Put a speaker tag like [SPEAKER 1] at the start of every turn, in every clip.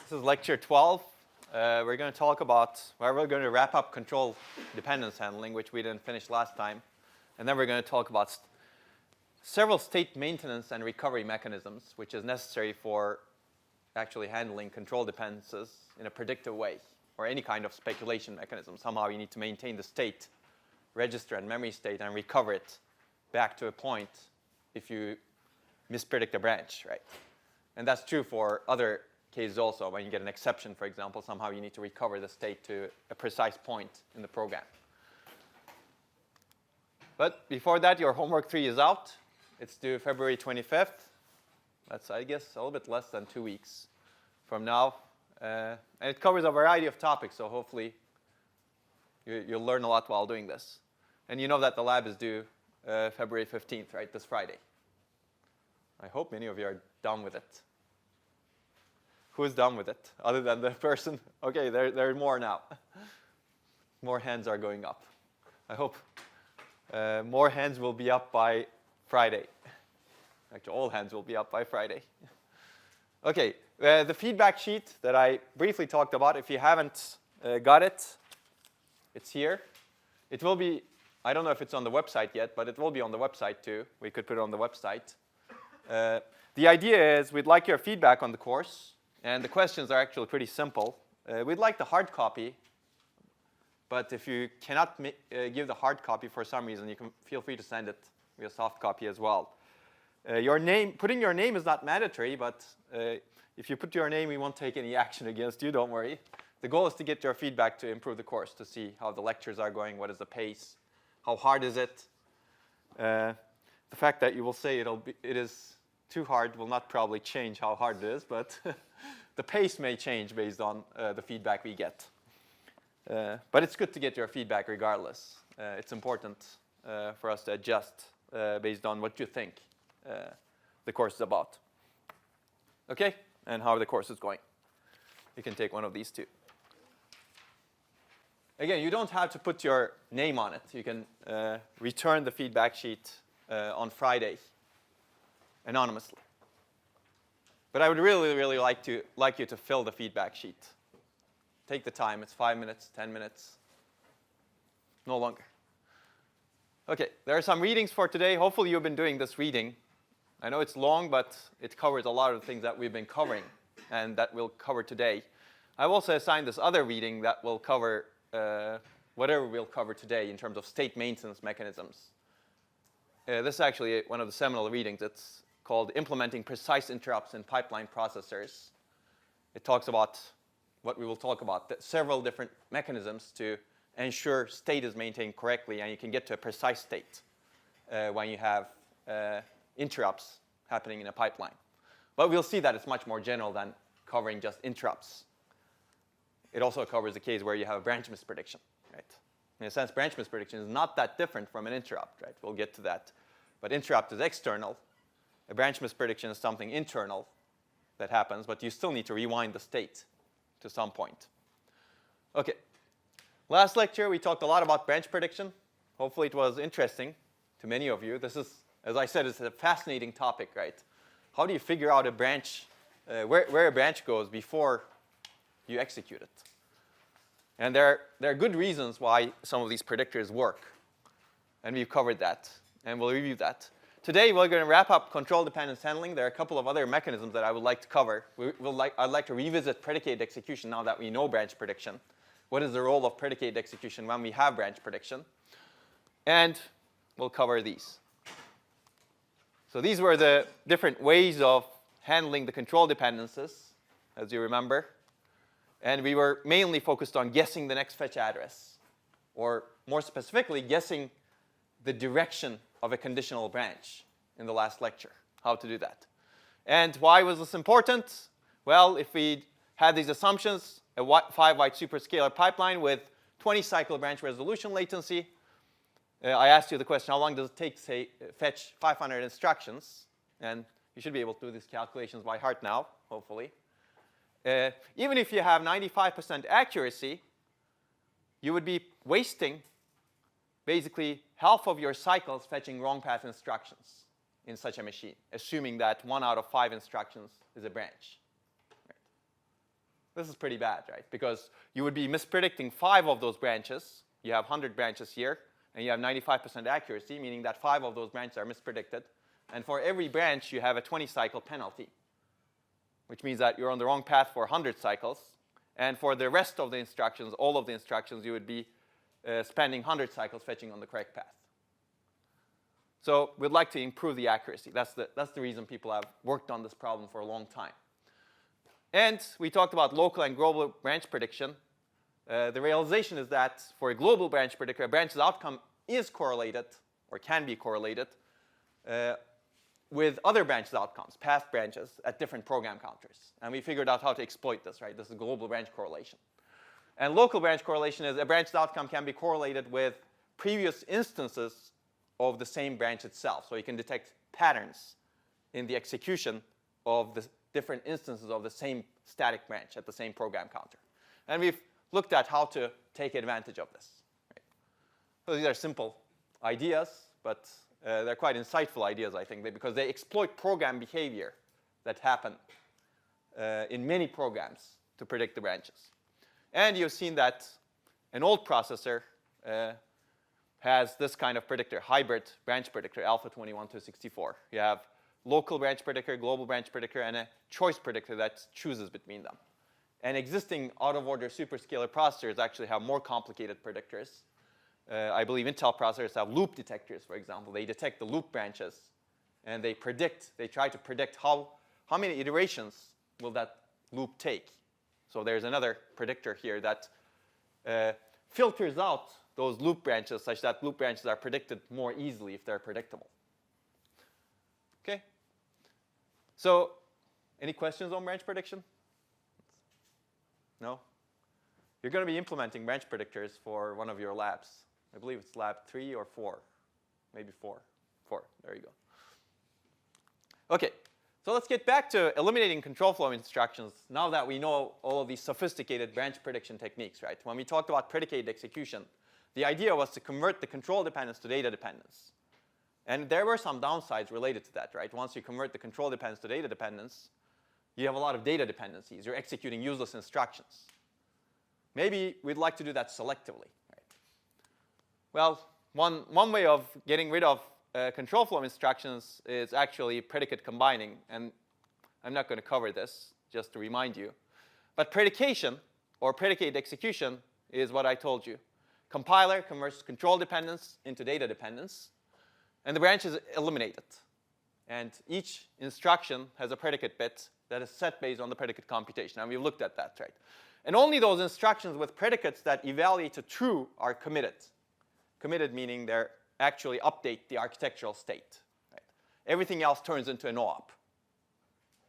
[SPEAKER 1] This is lecture 12. We're going to talk about, well, we're going to wrap up control dependence handling, which we didn't finish last time. And then we're going to talk about several state maintenance and recovery mechanisms, which is necessary for actually handling control dependencies in a predictive way, or any kind of speculation mechanism. Somehow you need to maintain the state, register and memory state, and recover it back to a point if you mispredict a branch, right? And that's true for other cases also. When you get an exception, for example, somehow you need to recover the state to a precise point in the program. But before that, your homework 3 is out. It's due February 25th. That's, I guess, a little bit less than 2 weeks from now. And it covers a variety of topics, so hopefully you'll learn a lot while doing this. And you know that the lab is due February 15th, right, this Friday. I hope many of you are done with it. Who is done with it, other than the person? Okay, there are more now. More hands are going up. I hope more hands will be up by Friday. Actually, all hands will be up by Friday. Okay, the feedback sheet that I briefly talked about, if you haven't got it, it's here. It will be, I don't know if it's on the website yet, but it will be on the website too. We could put it on the website. The idea is we'd like your feedback on the course, and the questions are actually pretty simple. We'd like the hard copy, but if you cannot give the hard copy for some reason, you can feel free to send it via soft copy as well. Putting your name is not mandatory, but if you put your name, we won't take any action against you, don't worry. The goal is to get your feedback to improve the course, to see how the lectures are going, what is the pace, how hard is it. The fact that you will say it is too hard will not probably change how hard it is, but the pace may change based on the feedback we get. But it's good to get your feedback regardless. It's important for us to adjust based on what you think the course is about. Okay? And how the course is going. You can take one of these two. Again, you don't have to put your name on it. You can return the feedback sheet on Friday anonymously. But I would really, really like you to fill the feedback sheet. Take the time. It's 5 minutes, 10 minutes. No longer. Okay, there are some readings for today. Hopefully you've been doing this reading. I know it's long, but it covers a lot of the things that we've been covering and that we'll cover today. I've also assigned this other reading that will cover whatever we'll cover today in terms of state maintenance mechanisms. This is actually one of the seminal readings. It's called Implementing Precise Interrupts in Pipeline Processors. It talks about what we will talk about, several different mechanisms to ensure state is maintained correctly and you can get to a precise state when you have interrupts happening in a pipeline. But we'll see that it's much more general than covering just interrupts. It also covers the case where you have a branch misprediction, right? In a sense, branch misprediction is not that different from an interrupt, right? We'll get to that. But interrupt is external. A branch misprediction is something internal that happens, but you still need to rewind the state to some point. Okay. Last lecture, we talked a lot about branch prediction. Hopefully it was interesting to many of you. This is, as I said, it's a fascinating topic, right? How do you figure out a branch, where a branch goes before you execute it? And there are good reasons why some of these predictors work. And we've covered that, and we'll review that. Today, we're going to wrap up control dependence handling. There are a couple of other mechanisms that I would like to cover. I'd like to revisit predicated execution now that we know branch prediction. What is the role of predicated execution when we have branch prediction? And we'll cover these. So these were the different ways of handling the control dependencies, as you remember. And we were mainly focused on guessing the next fetch address, or more specifically, guessing the direction of a conditional branch in the last lecture, how to do that. And why was this important? Well, if we had these assumptions, a 5-byte superscalar pipeline with 20 cycle branch resolution latency, I asked you the question, how long does it take, say, fetch 500 instructions? And you should be able to do these calculations by heart now, hopefully. Even if you have 95% accuracy, you would be wasting basically half of your cycles fetching wrong path instructions in such a machine, assuming that 1 out of 5 instructions is a branch. Right. this is pretty bad, right? Because you would be mispredicting 5 of those branches. You have 100 branches here, and you have 95% accuracy, meaning that 5 of those branches are mispredicted. And for every branch, you have a 20-cycle penalty, which means that you're on the wrong path for 100 cycles. And for the rest of the instructions, all of the instructions, you would be spending 100 cycles fetching on the correct path. So we'd like to improve the accuracy. That's the reason people have worked on this problem for a long time. And we talked about local and global branch prediction. The realization is that for a global branch predictor, a branch's outcome is correlated, or can be correlated, with other branches' outcomes, past branches, at different program counters. And we figured out how to exploit this, right? This is global branch correlation. And local branch correlation is a branch's outcome can be correlated with previous instances of the same branch itself. So you can detect patterns in the execution of the different instances of the same static branch at the same program counter. And we've looked at how to take advantage of this. Right? So these are simple ideas, but they're quite insightful ideas, I think, because they exploit program behavior that happen in many programs to predict the branches. And you've seen that an old processor has this kind of predictor, hybrid branch predictor, alpha 21 to 64. You have local branch predictor, global branch predictor, and a choice predictor that chooses between them. And existing out-of-order superscalar processors actually have more complicated predictors. I believe Intel processors have loop detectors, for example. They detect the loop branches, and they try to predict how many iterations will that loop take. So there's another predictor here that filters out those loop branches such that loop branches are predicted more easily if they're predictable. Okay? So any questions on branch prediction? No? You're going to be implementing branch predictors for one of your labs. I believe it's lab 3 or 4. Maybe 4. 4. There you go. OK. So let's get back to eliminating control flow instructions now that we know all of these sophisticated branch prediction techniques, right? When we talked about predicated execution, the idea was to convert the control dependence to data dependence. And there were some downsides related to that, right? Once you convert the control dependence to data dependence, you have a lot of data dependencies. You're executing useless instructions. Maybe we'd like to do that selectively, right? Well, one way of getting rid of control flow instructions is actually predicate combining. And I'm not going to cover this, just to remind you. But predication, or predicated execution, is what I told you. Compiler converts control dependence into data dependence, and the branch is eliminated. And each instruction has a predicate bit that is set based on the predicate computation. And we've looked at that, right? And only those instructions with predicates that evaluate to true are committed. Committed meaning they actually update the architectural state. Right? Everything else turns into a no-op.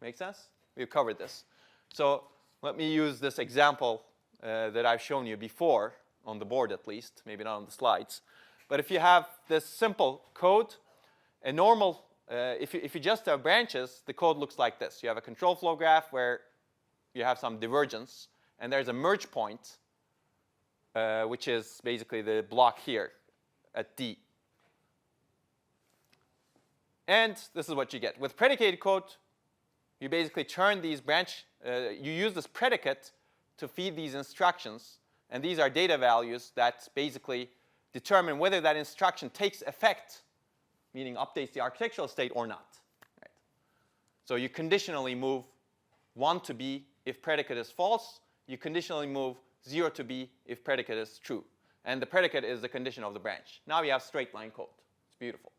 [SPEAKER 1] Make sense? We've covered this. So let me use this example that I've shown you before, on the board at least, maybe not on the slides. But if you have this simple code, a normal, if you just have branches, the code looks like this. You have a control flow graph where you have some divergence, and there's a merge point, which is basically the block here at D. And this is what you get. With predicated code, you basically turn these you use this predicate to feed these instructions. And these are data values that basically determine whether that instruction takes effect, meaning updates the architectural state or not. Right? So you conditionally move 1 to B if predicate is false. You conditionally move 0 to B if predicate is true. And the predicate is the condition of the branch. Now we have straight line code. It's beautiful.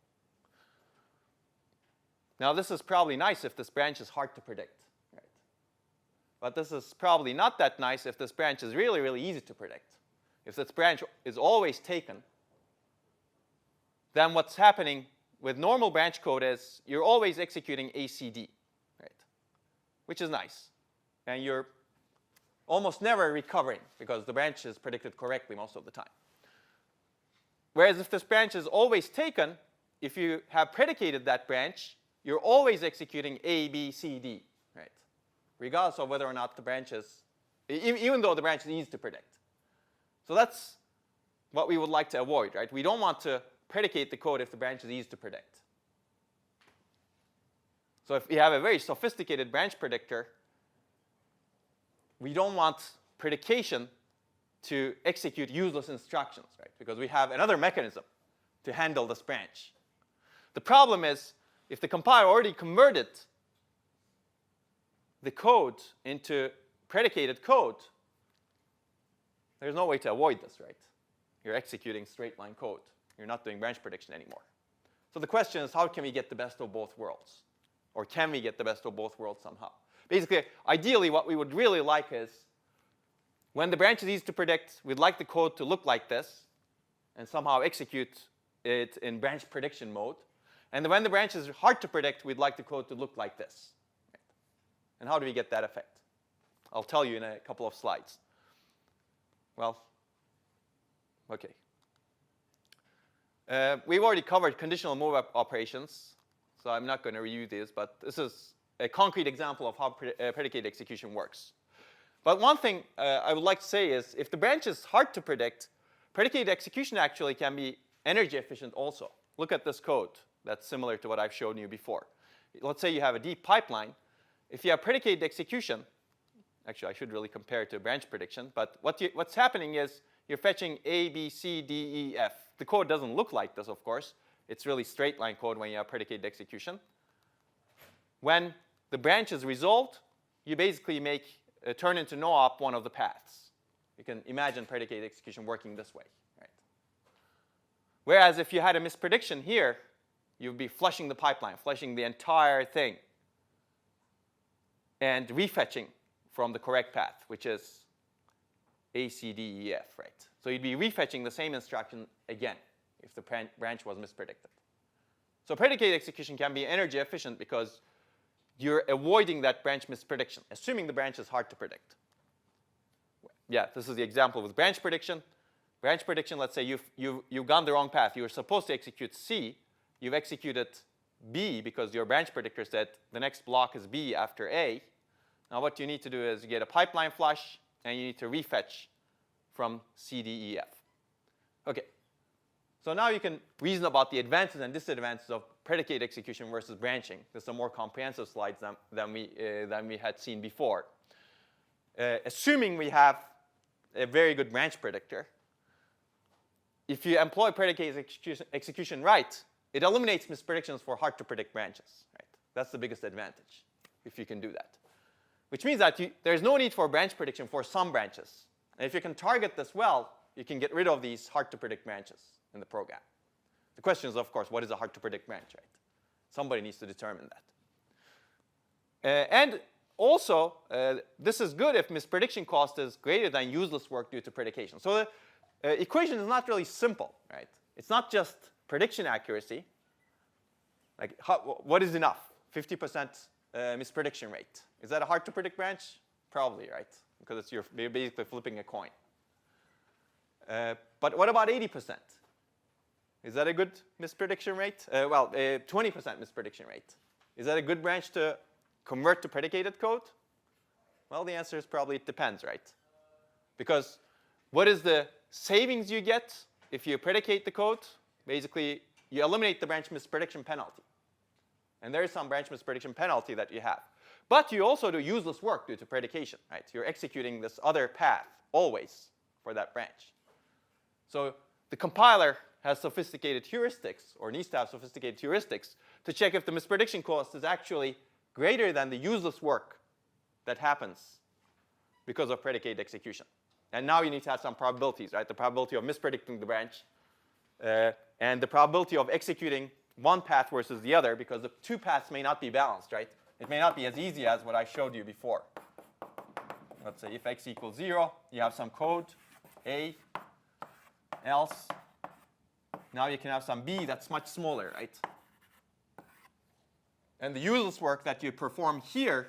[SPEAKER 1] Now this is probably nice if this branch is hard to predict. Right? But this is probably not that nice if this branch is really, really easy to predict. If this branch is always taken, then what's happening with normal branch code is you're always executing ACD, right? Which is nice. And you're almost never recovering because the branch is predicted correctly most of the time. Whereas if this branch is always taken, if you have predicated that branch, you're always executing A, B, C, D, right? Regardless of whether or not the branch is, even though the branch is easy to predict. So that's what we would like to avoid, right? We don't want to predicate the code if the branch is easy to predict. So if we have a very sophisticated branch predictor, we don't want predication to execute useless instructions, right? Because we have another mechanism to handle this branch. The problem is, if the compiler already converted the code into predicated code, there's no way to avoid this, right? You're executing straight line code. You're not doing branch prediction anymore. So the question is, how can we get the best of both worlds? Or can we get the best of both worlds somehow? Basically, ideally, what we would really like is, when the branch is easy to predict, we'd like the code to look like this and somehow execute it in branch prediction mode. And when the branch is hard to predict, we'd like the code to look like this. Right? And how do we get that effect? I'll tell you in a couple of slides. Well, OK. We've already covered conditional move operations, so I'm not going to review these. But this is a concrete example of how predicate execution works. But one thing I would like to say is, if the branch is hard to predict, predicate execution actually can be energy efficient also. Look at this code that's similar to what I've shown you before. Let's say you have a deep pipeline. If you have predicate execution, actually I should really compare it to branch prediction, but what's happening is you're fetching A, B, C, D, E, F. The code doesn't look like this, of course. It's really straight line code when you have predicate execution. When the branch is resolved, you basically turn into no op one of the paths. You can imagine predicate execution working this way, right? Whereas if you had a misprediction here, you'd be flushing the pipeline, flushing the entire thing, and refetching from the correct path, which is A, C, D, E, F, right? So you'd be refetching the same instruction again if the branch was mispredicted. So predicate execution can be energy efficient because you're avoiding that branch misprediction, assuming the branch is hard to predict. Yeah, this is the example with branch prediction. Branch prediction, let's say you've gone the wrong path. You were supposed to execute C. You've executed B because your branch predictor said the next block is B after A. Now what you need to do is you get a pipeline flush, and you need to refetch from C, D, E, F. OK. So now you can reason about the advantages and disadvantages of predicate execution versus branching. There's some more comprehensive slides than we had seen before. Assuming we have a very good branch predictor, if you employ predicate execution right, it eliminates mispredictions for hard to predict branches. Right? That's the biggest advantage, if you can do that. Which means that there's no need for branch prediction for some branches. And if you can target this well, you can get rid of these hard to predict branches in the program. The question is, of course, what is a hard to predict branch, right? Somebody needs to determine that. And also, this is good if misprediction cost is greater than useless work due to predication. So the equation is not really simple, right? It's not just prediction accuracy. Like, what is enough? 50% misprediction rate. Is that a hard to predict branch? Probably, right? Because you're basically flipping a coin. But what about 80%? Is that a good misprediction rate? 20% misprediction rate. Is that a good branch to convert to predicated code? Well, the answer is probably it depends, right? Because what is the savings you get if you predicate the code? Basically, you eliminate the branch misprediction penalty. And there is some branch misprediction penalty that you have. But you also do useless work due to predication, right? You're executing this other path always for that branch. So the compiler has sophisticated heuristics, or needs to have sophisticated heuristics, to check if the misprediction cost is actually greater than the useless work that happens because of predicate execution. And now you need to have some probabilities, right? The probability of mispredicting the branch and the probability of executing one path versus the other, because the two paths may not be balanced, right? It may not be as easy as what I showed you before. Let's say if x equals 0, you have some code, A, else. Now you can have some B that's much smaller, right? And the useless work that you perform here,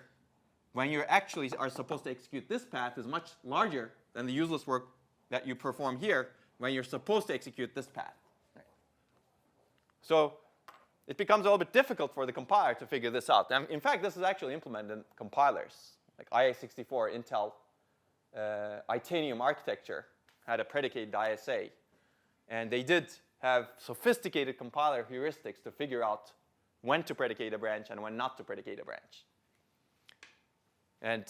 [SPEAKER 1] when you actually are supposed to execute this path, is much larger than the useless work that you perform here when you're supposed to execute this path. Right? So it becomes a little bit difficult for the compiler to figure this out. And in fact, this is actually implemented in compilers. Like IA64, Intel Itanium architecture had a predicated ISA. And they did have sophisticated compiler heuristics to figure out when to predicate a branch and when not to predicate a branch. And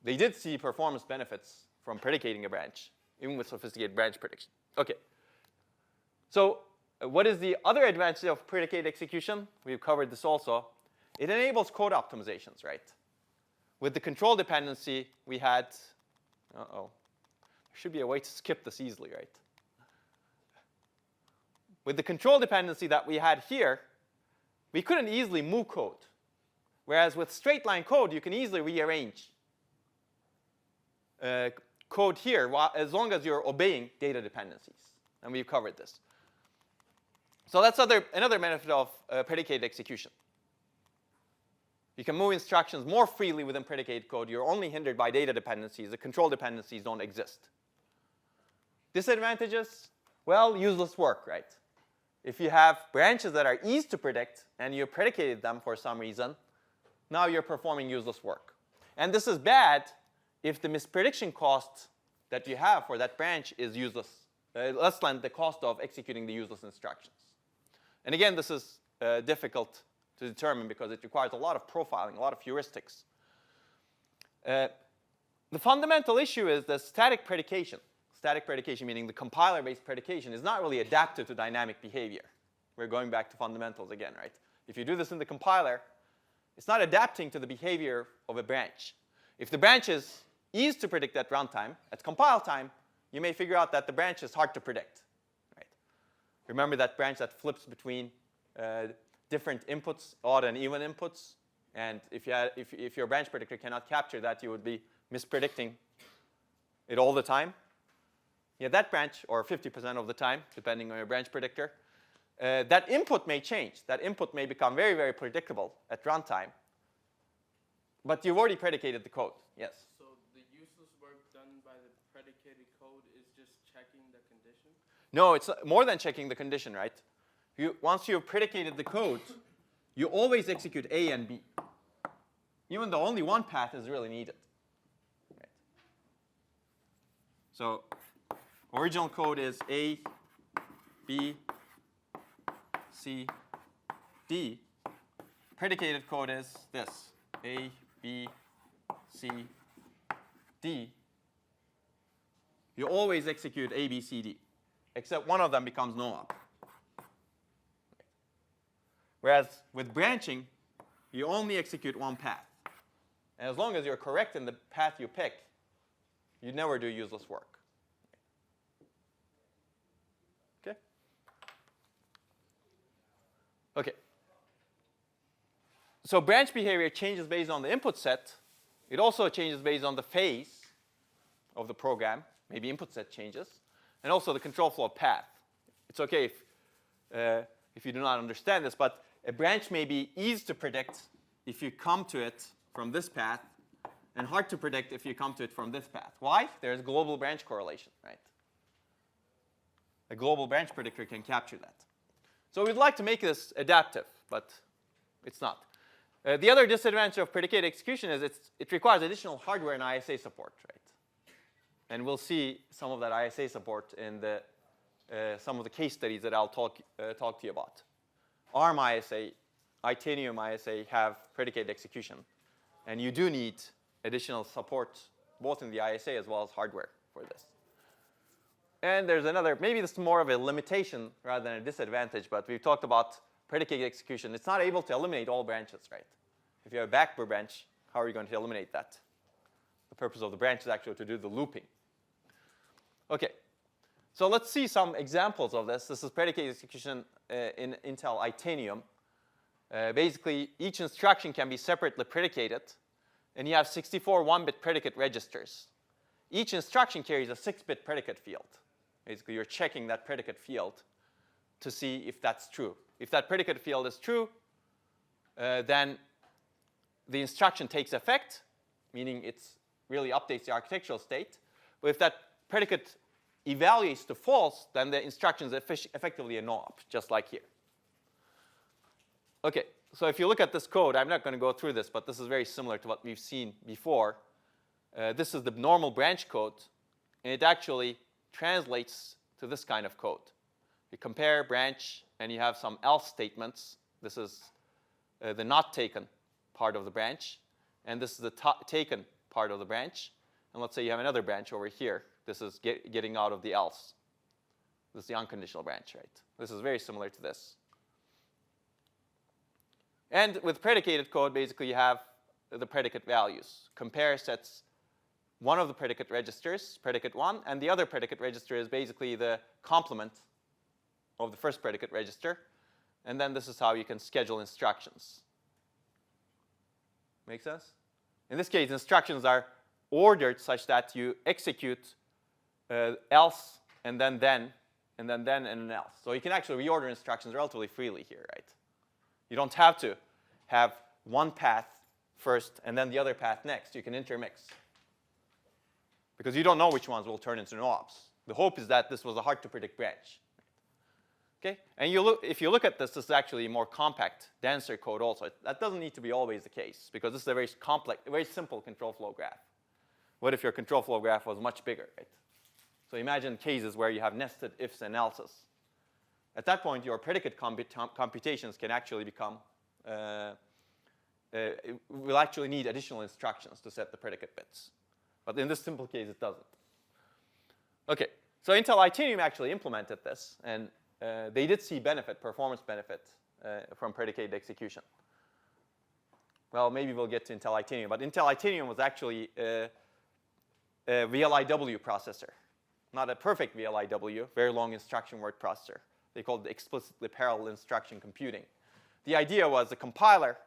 [SPEAKER 1] they did see performance benefits from predicating a branch, even with sophisticated branch prediction. Okay. So what is the other advantage of predicated execution? We've covered this also. It enables code optimizations, right? With the control dependency, we had, there should be a way to skip this easily, right? With the control dependency that we had here, we couldn't easily move code. Whereas with straight line code, you can easily rearrange code here as long as you're obeying data dependencies. And we've covered this. So that's another benefit of predicated execution. You can move instructions more freely within predicated code. You're only hindered by data dependencies. The control dependencies don't exist. Disadvantages? Well, useless work, right? If you have branches that are easy to predict and you predicated them for some reason, now you're performing useless work. And this is bad if the misprediction cost that you have for that branch is useless, less than the cost of executing the useless instructions. And again, this is difficult to determine because it requires a lot of profiling, a lot of heuristics. The fundamental issue is the static predication. Static predication, meaning the compiler-based predication, is not really adapted to dynamic behavior. We're going back to fundamentals again, right? If you do this in the compiler, it's not adapting to the behavior of a branch. If the branch is easy to predict at runtime, at compile time, you may figure out that the branch is hard to predict. Right? Remember that branch that flips between different inputs, odd and even inputs? And if your branch predictor cannot capture that, you would be mispredicting it all the time. Yeah, that branch, or 50% of the time, depending on your branch predictor, that input may change. That input may become very, very predictable at runtime. But you've already predicated the code. Yes?
[SPEAKER 2] So the useless work done by the predicated code is just checking the condition?
[SPEAKER 1] No, it's more than checking the condition, right? Once you've predicated the code, you always execute A and B. Even though only one path is really needed. Right. So original code is A, B, C, D. Predicated code is this, A, B, C, D. You always execute A, B, C, D, except one of them becomes no-op. Whereas with branching, you only execute one path. And as long as you're correct in the path you pick, you never do useless work. Okay? Okay. So branch behavior changes based on the input set. It also changes based on the phase of the program. Maybe input set changes. And also the control flow path. It's okay if you do not understand this, but a branch may be easy to predict if you come to it from this path, and hard to predict if you come to it from this path. Why? There's global branch correlation, right? A global branch predictor can capture that. So we'd like to make this adaptive, but it's not. The other disadvantage of predicated execution is it requires additional hardware and ISA support, right? And we'll see some of that ISA support in some of the case studies that I'll talk to you about. ARM ISA, Itanium ISA have predicated execution. And you do need additional support both in the ISA as well as hardware for this. And there's another, maybe this is more of a limitation rather than a disadvantage, but we've talked about predicated execution. It's not able to eliminate all branches, right? If you have a backbur branch, how are you going to eliminate that? The purpose of the branch is actually to do the looping. Okay. So let's see some examples of this. This is predicated execution in Intel Itanium. Basically, each instruction can be separately predicated, and you have 64 1-bit predicate registers. Each instruction carries a 6-bit predicate field. Basically, you're checking that predicate field to see if that's true. If that predicate field is true, then the instruction takes effect, meaning it really updates the architectural state. But if that predicate evaluates to false, then the instruction is effectively a no-op, just like here. Okay, so if you look at this code, I'm not going to go through this, but this is very similar to what we've seen before. This is the normal branch code, and it actually translates to this kind of code. You compare branch, and you have some else statements. This is the not taken part of the branch, and this is the taken part of the branch. And let's say you have another branch over here. This is getting out of the else. This is the unconditional branch, right? This is very similar to this. And with predicated code, basically you have the predicate values. Compare sets one of the predicate registers, predicate 1, and the other predicate register is basically the complement of the first predicate register. And then this is how you can schedule instructions. Make sense? In this case, instructions are ordered such that you execute else, and then, and an else. So you can actually reorder instructions relatively freely here, right? You don't have to have one path first and then the other path next. You can intermix. Because you don't know which ones will turn into no-ops. The hope is that this was a hard-to-predict branch. Okay? And if you look at this, this is actually a more compact, denser code also. That doesn't need to be always the case, because this is a very complex, very simple control flow graph. What if your control flow graph was much bigger, right? So imagine cases where you have nested ifs and elses. At that point, your predicate computations can actually become, will actually need additional instructions to set the predicate bits. But in this simple case, it doesn't. Okay, so Intel Itanium actually implemented this, and they did see benefit, performance benefit, from predicated execution. Well, maybe we'll get to Intel Itanium, but Intel Itanium was actually a VLIW processor. Not a perfect VLIW, very long instruction word processor. They called it explicitly parallel instruction computing. The idea was the compiler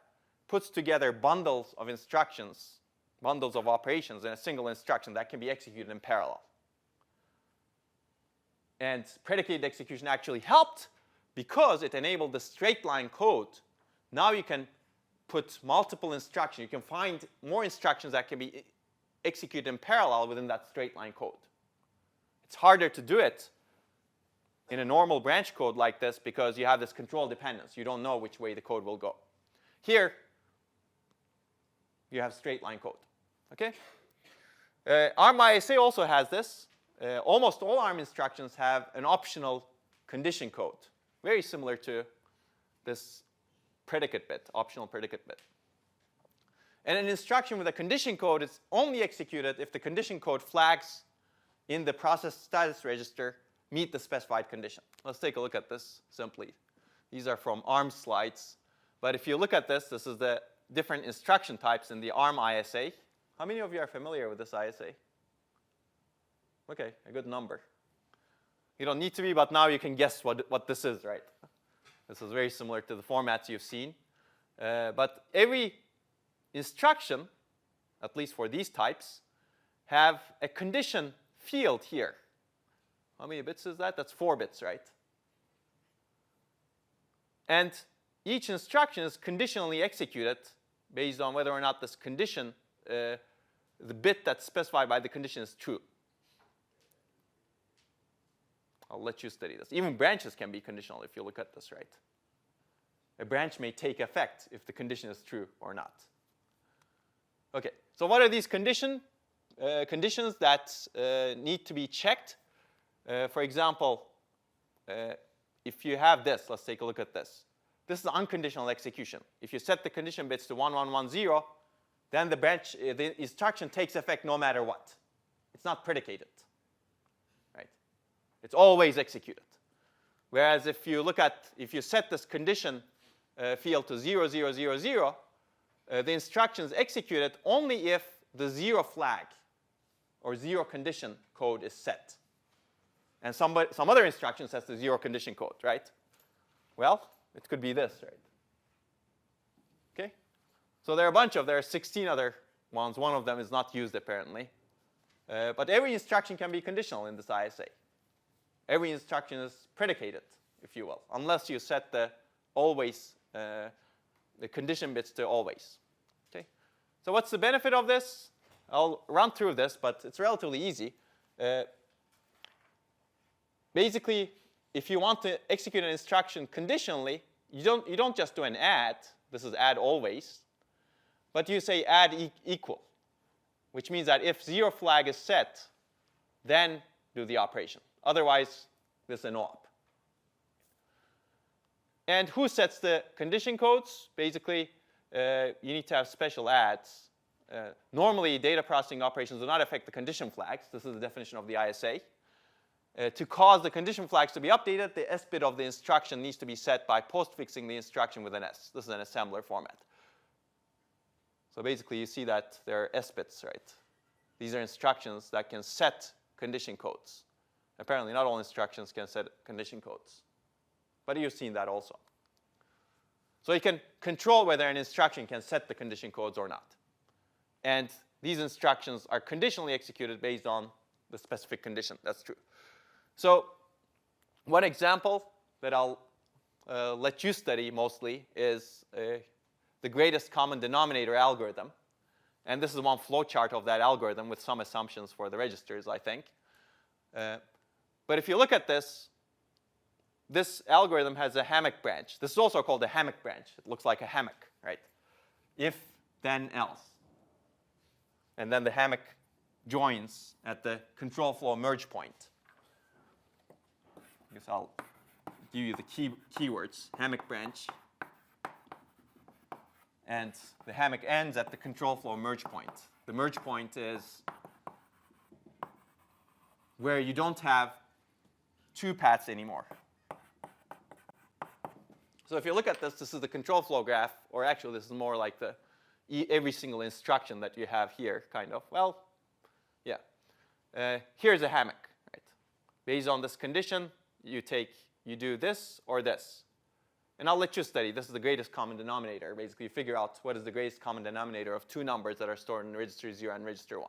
[SPEAKER 1] puts together bundles of instructions, bundles of operations in a single instruction that can be executed in parallel. And predicated execution actually helped because it enabled the straight line code. Now you can put multiple instructions. You can find more instructions that can be executed in parallel within that straight line code. It's harder to do it in a normal branch code like this because you have this control dependence. You don't know which way the code will go. Here, you have straight line code. Okay? ARM ISA also has this. Almost all ARM instructions have an optional condition code, very similar to this predicate bit, optional predicate bit. And an instruction with a condition code is only executed if the condition code flags in the process status register meet the specified condition. Let's take a look at this simply. These are from ARM slides. But if you look at this, this is the different instruction types in the ARM ISA. How many of you are familiar with this ISA? Okay, a good number. You don't need to be, but now you can guess what this is, right? This is very similar to the formats you've seen. But every instruction, at least for these types, have a condition field here. How many bits is that? That's 4 bits, right? And each instruction is conditionally executed based on whether or not this condition, the bit that's specified by the condition is true. I'll let you study this. Even branches can be conditional if you look at this, right? A branch may take effect if the condition is true or not. Okay, so what are these conditions that need to be checked? For example, if you have this, let's take a look at this. This is unconditional execution. If you set the condition bits to 1, 1, 1, 0, then the instruction takes effect no matter what. It's not predicated. It's always executed. Whereas if you set this condition field to 0, 0, 0, 0, the instruction is executed only if the 0 flag or 0 condition code is set. And some other instruction sets the 0 condition code, right? Well, it could be this, right? Okay? So there are 16 other ones. One of them is not used apparently. But every instruction can be conditional in this ISA. Every instruction is predicated, if you will, unless you set the condition bits to always. Okay? So what's the benefit of this? I'll run through this, but it's relatively easy. Basically, if you want to execute an instruction conditionally, you don't just do an add. This is add always. But you say add equal, which means that if 0 flag is set, then do the operation. Otherwise, this is an op. And who sets the condition codes? Basically, you need to have special adds normally data processing operations do not affect the condition flags. This is the definition of the ISA. To cause the condition flags to be updated, the S bit of the instruction needs to be set by postfixing the instruction with an S. This is an assembler format. So basically, you see that there are S bits, right? These are instructions that can set condition codes. Apparently, not all instructions can set condition codes. But you've seen that also. So you can control whether an instruction can set the condition codes or not. And these instructions are conditionally executed based on the specific condition. That's true. So one example that I'll let you study mostly is the greatest common denominator algorithm. And this is one flowchart of that algorithm with some assumptions for the registers, I think. But if you look at this, this algorithm has a hammock branch. This is also called a hammock branch. It looks like a hammock, right? If, then else. And then the hammock joins at the control flow merge point. I guess I'll give you the keywords. Hammock branch. And the hammock ends at the control flow merge point. The merge point is where you don't have two paths anymore. So if you look at this, this is the control flow graph, or actually this is more like the every single instruction that you have here, kind of. Well, yeah. Here's a hammock, right? Based on this condition, you do this or this. And I'll let you study. This is the greatest common denominator. Basically, you figure out what is the greatest common denominator of two numbers that are stored in register 0 and register 1.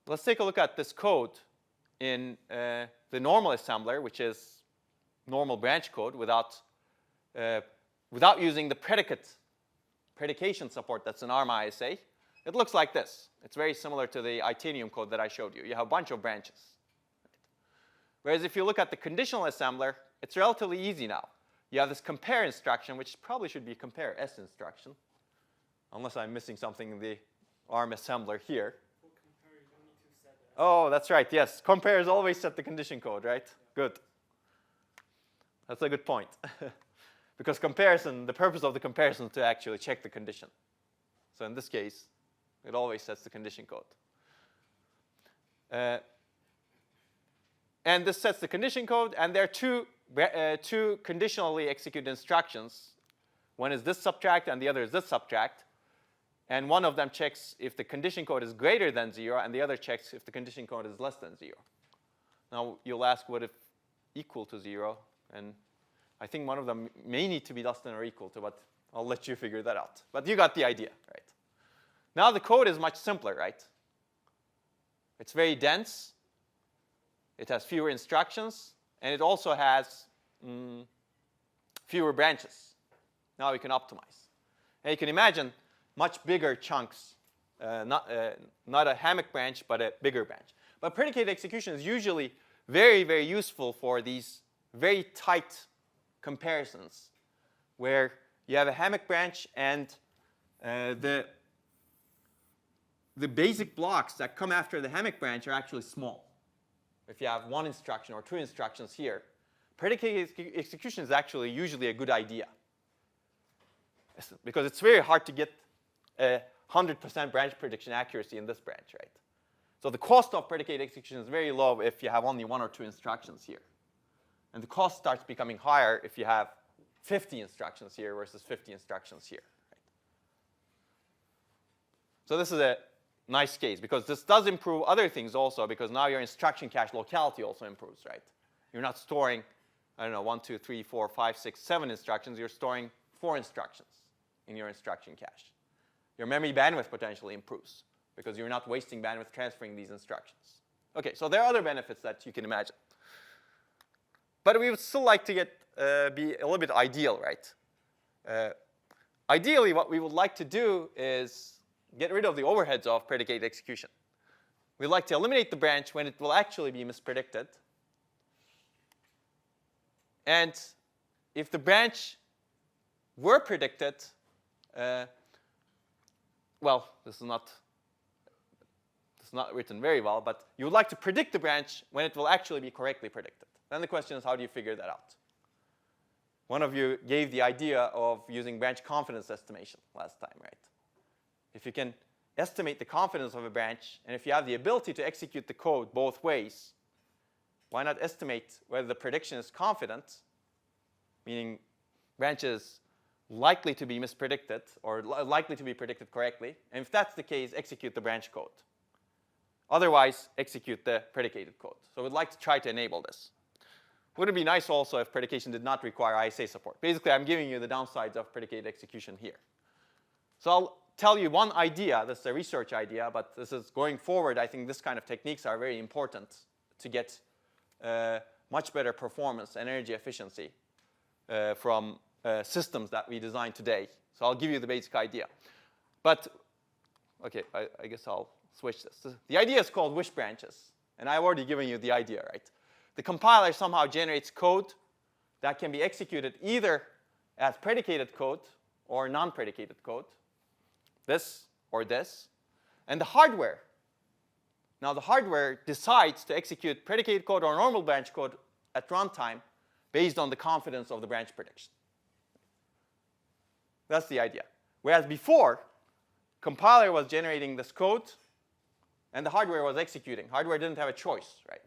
[SPEAKER 1] Let's take a look at this code in the normal assembler, which is normal branch code without using the predication support that's in ARM ISA. It looks like this. It's very similar to the Itanium code that I showed you. You have a bunch of branches. Whereas if you look at the conditional assembler, it's relatively easy now. You have this compare instruction, which probably should be a compare S instruction, unless I'm missing something in the ARM assembler here.
[SPEAKER 2] For compare, you don't need to set it.
[SPEAKER 1] Oh, that's right. Yes, compare is always set the condition code, right? Yeah. Good. That's a good point. Because comparison, the purpose of the comparison is to actually check the condition. So in this case, it always sets the condition code. And this sets the condition code, and there are two conditionally executed instructions. One is this subtract, and the other is this subtract. And one of them checks if the condition code is greater than 0, and the other checks if the condition code is less than 0. Now, you'll ask, what if equal to 0? And I think one of them may need to be less than or equal to, but I'll let you figure that out. But you got the idea, right? Now the code is much simpler, right? It's very dense. It has fewer instructions, and it also has fewer branches. Now we can optimize. And you can imagine much bigger chunks, not a hammock branch, but a bigger branch. But predicated execution is usually very, very useful for these very tight comparisons where you have a hammock branch and the basic blocks that come after the hammock branch are actually small. If you have one instruction or two instructions here, predicated execution is actually usually a good idea. Because it's very hard to get 100% branch prediction accuracy in this branch, right? So the cost of predicated execution is very low if you have only one or two instructions here. And the cost starts becoming higher if you have 50 instructions here versus 50 instructions here. Right? So this is a nice case, because this does improve other things also, because now your instruction cache locality also improves, right? You're not storing, I don't know, 1, 2, 3, 4, 5, 6, 7 instructions. You're storing 4 instructions in your instruction cache. Your memory bandwidth potentially improves, because you're not wasting bandwidth transferring these instructions. OK, so there are other benefits that you can imagine. But we would still like to be a little bit ideal, right? Ideally, what we would like to do is get rid of the overheads of predicated execution. We'd like to eliminate the branch when it will actually be mispredicted. And if the branch were predicted, well, this is not written very well, but you would like to predict the branch when it will actually be correctly predicted. Then the question is, how do you figure that out? One of you gave the idea of using branch confidence estimation last time, right? if you can estimate the confidence of a branch, and if you have the ability to execute the code both ways, why not estimate whether the prediction is confident, meaning branch is likely to be mispredicted or likely to be predicted correctly, and if that's the case, execute the branch code. Otherwise, execute the predicated code. So we'd like to try to enable this. Wouldn't it be nice also if predication did not require ISA support? Basically, I'm giving you the downsides of predicated execution here. So I'll tell you one idea. This is a research idea, but this is going forward. I think this kind of techniques are very important to get much better performance and energy efficiency from systems that we design today. So I'll give you the basic idea. But, OK, I guess I'll switch this. The idea is called wish branches. And I've already given you the idea, right? The compiler somehow generates code that can be executed either as predicated code or non-predicated code, this or this. And the hardware, now the hardware decides to execute predicated code or normal branch code at runtime based on the confidence of the branch prediction. That's the idea. Whereas before, compiler was generating this code, and the hardware was executing. Hardware didn't have a choice, right?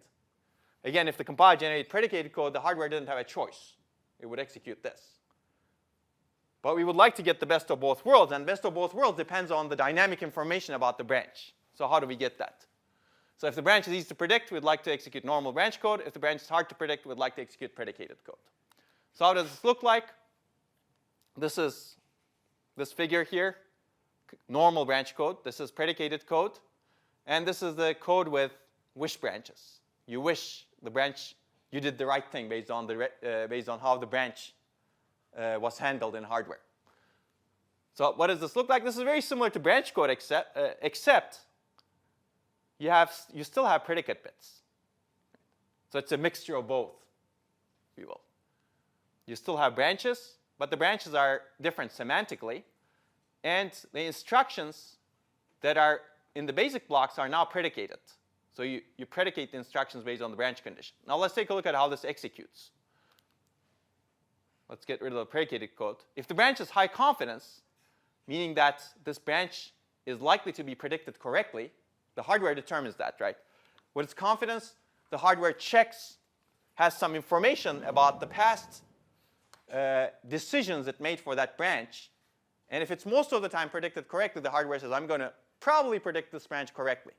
[SPEAKER 1] Again, if the compiler generated predicated code, the hardware didn't have a choice. It would execute this. But we would like to get the best of both worlds, and best of both worlds depends on the dynamic information about the branch. So how do we get that? So if the branch is easy to predict, we'd like to execute normal branch code. If the branch is hard to predict, we'd like to execute predicated code. So how does this look like? This is this figure here, normal branch code. This is predicated code. And this is the code with wish branches. You wish the branch, you did the right thing based on how the branch was handled in hardware. So what does this look like? This is very similar to branch code, except you still have predicate bits. So it's a mixture of both, if you will. You still have branches, but the branches are different semantically. And the instructions that are in the basic blocks are now predicated. So you predicate the instructions based on the branch condition. Now let's take a look at how this executes. Let's get rid of the predicated code. If the branch is high confidence, meaning that this branch is likely to be predicted correctly, the hardware determines that, right? With its confidence, the hardware checks, has some information about the past decisions it made for that branch. And if it's most of the time predicted correctly, the hardware says, I'm going to probably predict this branch correctly.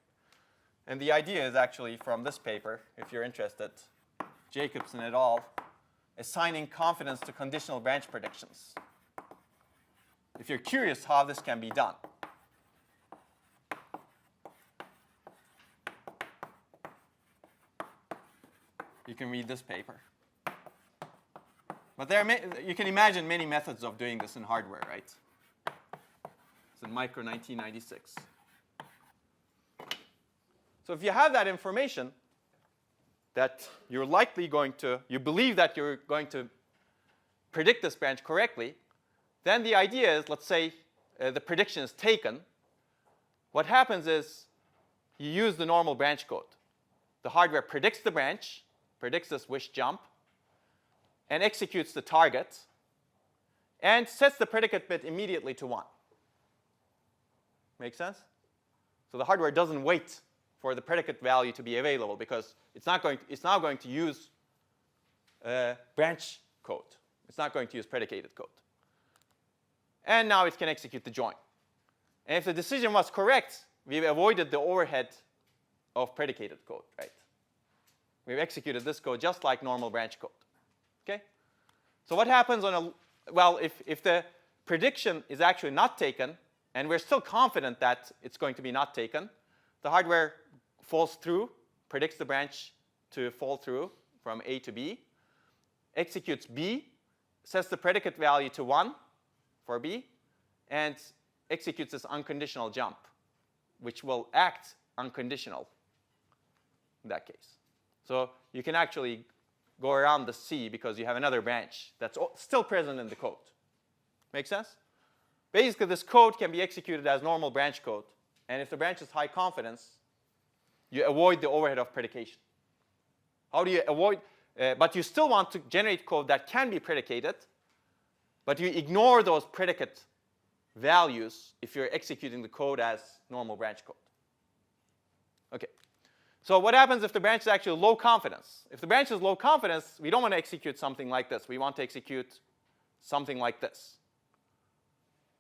[SPEAKER 1] And the idea is actually from this paper, if you're interested, Jacobson et al., assigning confidence to conditional branch predictions. If you're curious how this can be done. You can read this paper. But you can imagine many methods of doing this in hardware, right? It's in Micro 1996. So if you have that information that you're likely going to, you believe that you're going to predict this branch correctly, then the idea is, let's say the prediction is taken. What happens is you use the normal branch code. The hardware predicts the branch, predicts this wish jump, and executes the target, and sets the predicate bit immediately to 1. Make sense? So the hardware doesn't wait for the predicate value to be available because it's now going to use branch code. It's not going to use predicated code. And now it can execute the join. And if the decision was correct, we've avoided the overhead of predicated code, right? We've executed this code just like normal branch code. Okay? So what happens if the prediction is actually not taken, and we're still confident that it's going to be not taken, the hardware falls through, predicts the branch to fall through from A to B, executes B, sets the predicate value to 1 for B, and executes this unconditional jump, which will act unconditional in that case. So you can actually go around the C because you have another branch that's still present in the code. Make sense? Basically, this code can be executed as normal branch code. And if the branch is high confidence, you avoid the overhead of predication. How do you avoid? But you still want to generate code that can be predicated, but you ignore those predicate values if you're executing the code as normal branch code. Okay. So what happens if the branch is actually low confidence? If the branch is low confidence, we don't want to execute something like this. We want to execute something like this,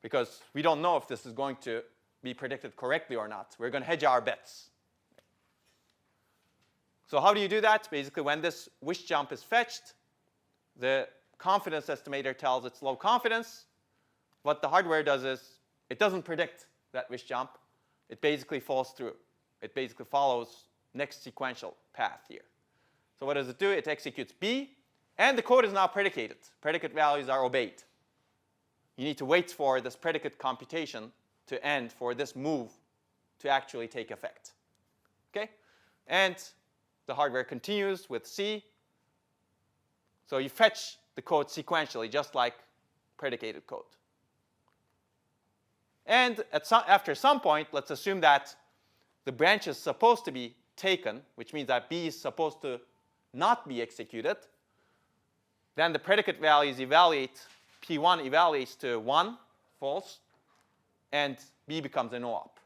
[SPEAKER 1] because we don't know if this is going to be predicted correctly or not. We're going to hedge our bets. So how do you do that? Basically, when this wish jump is fetched, the confidence estimator tells it's low confidence. What the hardware does is it doesn't predict that wish jump. It basically falls through. It basically follows next sequential path here. So what does it do? It executes B, and the code is now predicated. Predicate values are obeyed. You need to wait for this predicate computation to end for this move to actually take effect. Okay? And the hardware continues with C. So you fetch the code sequentially, just like predicated code. And after some point, let's assume that the branch is supposed to be taken, which means that B is supposed to not be executed. Then the predicate values evaluate, P1 evaluates to 1, false, and B becomes a no-op.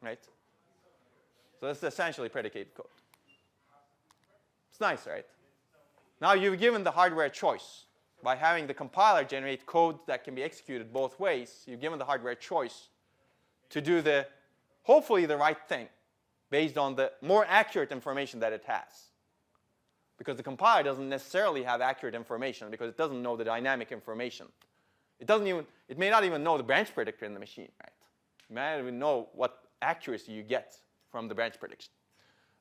[SPEAKER 1] Right? So this is essentially predicated code. It's nice, right? Now you've given the hardware a choice. By having the compiler generate code that can be executed both ways, you've given the hardware a choice to do hopefully the right thing based on the more accurate information that it has. Because the compiler doesn't necessarily have accurate information because it doesn't know the dynamic information. It may not even know the branch predictor in the machine, right? It may not even know what accuracy you get from the branch prediction.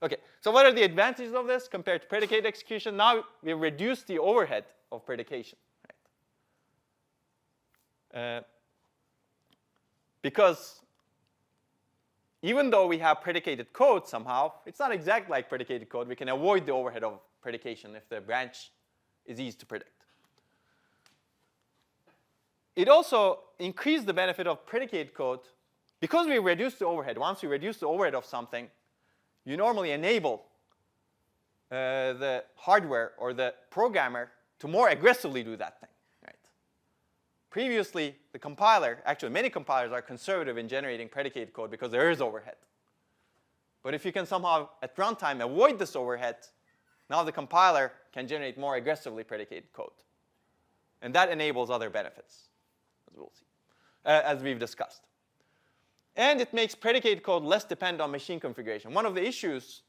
[SPEAKER 1] Okay, so what are the advantages of this compared to predicated execution? Now we've reduced the overhead of predication, right? Because even though we have predicated code somehow, it's not exactly like predicated code. We can avoid the overhead of predication if the branch is easy to predict. It also increased the benefit of predicated code because we reduced the overhead. Once we reduce the overhead of something, you normally enable the hardware or the programmer to more aggressively do that thing. Right? Previously, the compiler, actually many compilers are conservative in generating predicated code because there is overhead. But if you can somehow at runtime avoid this overhead, now the compiler can generate more aggressively predicated code. And that enables other benefits, as we'll see, as we've discussed. And it makes predicated code less dependent on machine configuration. One of the issues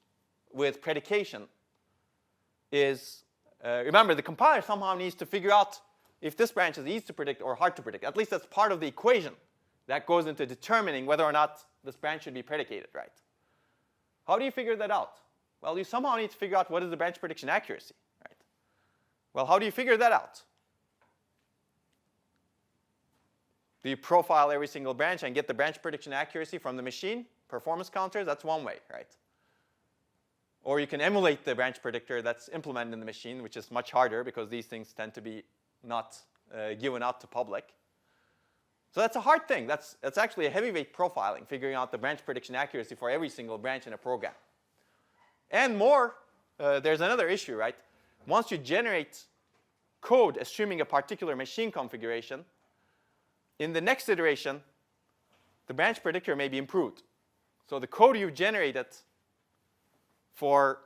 [SPEAKER 1] with predication is, remember, the compiler somehow needs to figure out if this branch is easy to predict or hard to predict. At least that's part of the equation that goes into determining whether or not this branch should be predicated, right? How do you figure that out? Well, you somehow need to figure out what is the branch prediction accuracy, right? Well, how do you figure that out? Do you profile every single branch and get the branch prediction accuracy from the machine? Performance counters, that's one way, right? Or you can emulate the branch predictor that's implemented in the machine, which is much harder because these things tend to be not given out to public. So that's a hard thing. That's actually a heavyweight profiling, figuring out the branch prediction accuracy for every single branch in a program. And more, there's another issue, right? Once you generate code assuming a particular machine configuration, in the next iteration, the branch predictor may be improved. So the code you've generated for,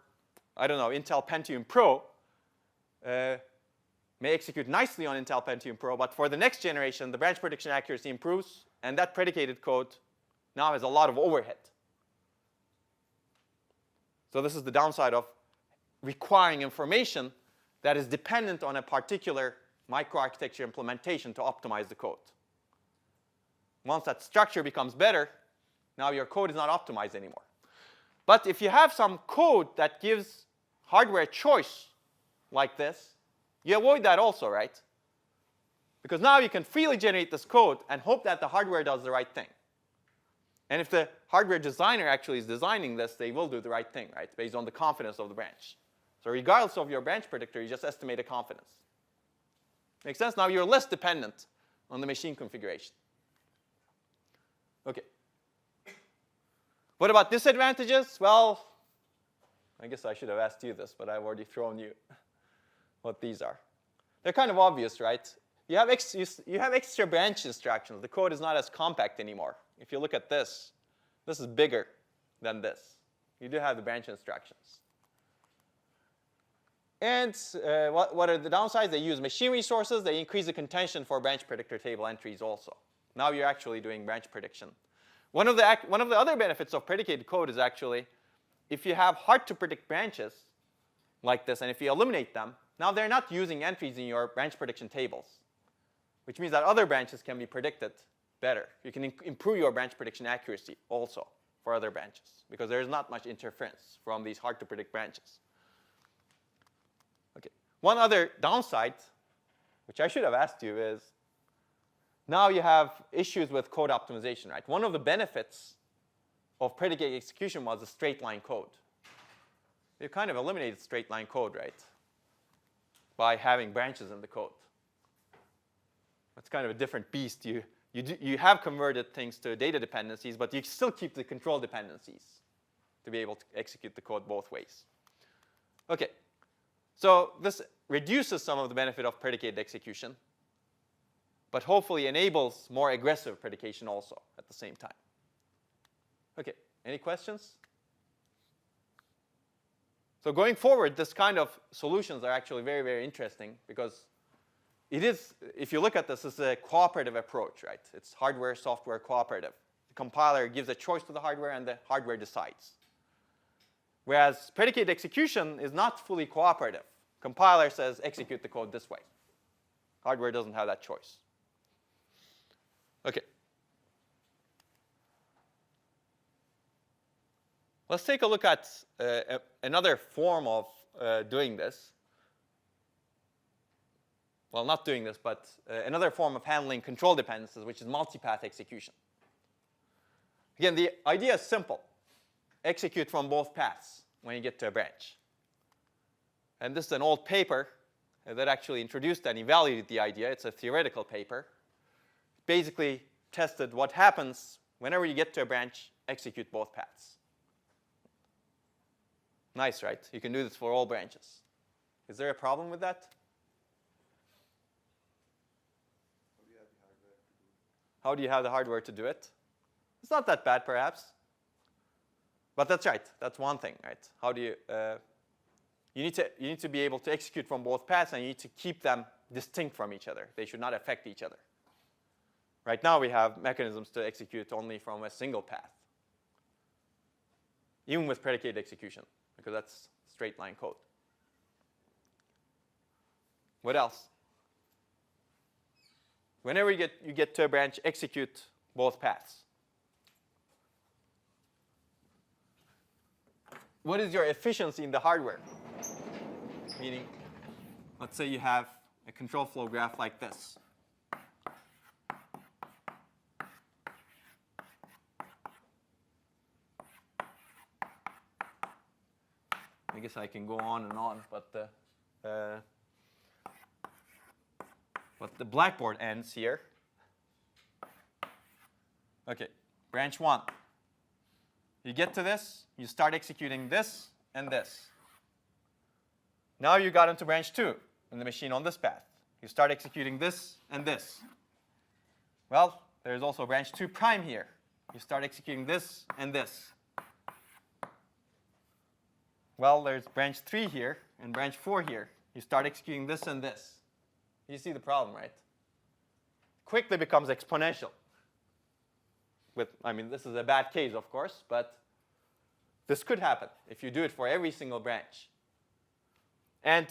[SPEAKER 1] I don't know, Intel Pentium Pro may execute nicely on Intel Pentium Pro, but for the next generation, the branch prediction accuracy improves, and that predicated code now has a lot of overhead. So this is the downside of requiring information that is dependent on a particular microarchitecture implementation to optimize the code. Once that structure becomes better, now your code is not optimized anymore. But if you have some code that gives hardware choice like this, you avoid that also, right? Because now you can freely generate this code and hope that the hardware does the right thing. And if the hardware designer actually is designing this, they will do the right thing, right? Based on the confidence of the branch. So regardless of your branch predictor, you just estimate a confidence. Makes sense? Now you're less dependent on the machine configuration. Okay. What about disadvantages? Well, I guess I should have asked you this, but I've already thrown you what these are. They're kind of obvious, right? you have extra branch instructions. The code is not as compact anymore. If you look at this, this is bigger than this. You do have the branch instructions. And what are the downsides? They use machine resources. They increase the contention for branch predictor table entries also. Now you're actually doing branch prediction. One of the other benefits of predicated code is actually, if you have hard to predict branches like this, and if you eliminate them, now they're not using entries in your branch prediction tables, which means that other branches can be predicted better. You can improve your branch prediction accuracy also for other branches, because there's not much interference from these hard to predict branches. Okay. One other downside, which I should have asked you, is now you have issues with code optimization, right? One of the benefits of predicated execution was the straight line code. You kind of eliminated straight line code, right? By having branches in the code. That's kind of a different beast. You have converted things to data dependencies, but you still keep the control dependencies to be able to execute the code both ways. Okay, so this reduces some of the benefit of predicated execution, but hopefully enables more aggressive predication also at the same time. Okay, any questions? So going forward, this kind of solutions are actually very, very interesting, because it is, if you look at this, it's a cooperative approach, right? It's hardware, software, cooperative. The compiler gives a choice to the hardware, and the hardware decides. Whereas predicated execution is not fully cooperative. Compiler says, execute the code this way. Hardware doesn't have that choice. Okay. Let's take a look at another form of doing this. Well, not doing this, but another form of handling control dependencies, which is multipath execution. Again, the idea is simple. Execute from both paths when you get to a branch. And this is an old paper that actually introduced and evaluated the idea. It's a theoretical paper. Basically tested what happens whenever you get to a branch, execute both paths. Nice, right? You can do this for all branches. Is there a problem with that? How do you have the hardware to do it? It's not that bad, perhaps. But that's right. That's one thing, right? How do you you need to be able to execute from both paths, and you need to keep them distinct from each other. They should not affect each other. Right now, we have mechanisms to execute only from a single path, even with predicated execution, because that's straight line code. What else? Whenever you get to a branch, execute both paths. What is your efficiency in the hardware? Meaning, let's say you have a control flow graph like this. I guess I can go on and on, but the blackboard ends here. Okay, branch 1. You get to this, you start executing this and this. Now you got into branch 2 in the machine on this path. You start executing this and this. Well, there's also branch 2 prime here. You start executing this and this. Well, there's branch 3 here and branch 4 here. You start executing this and this. You see the problem, right? Quickly becomes exponential. I mean, this is a bad case, of course, but this could happen if you do it for every single branch. And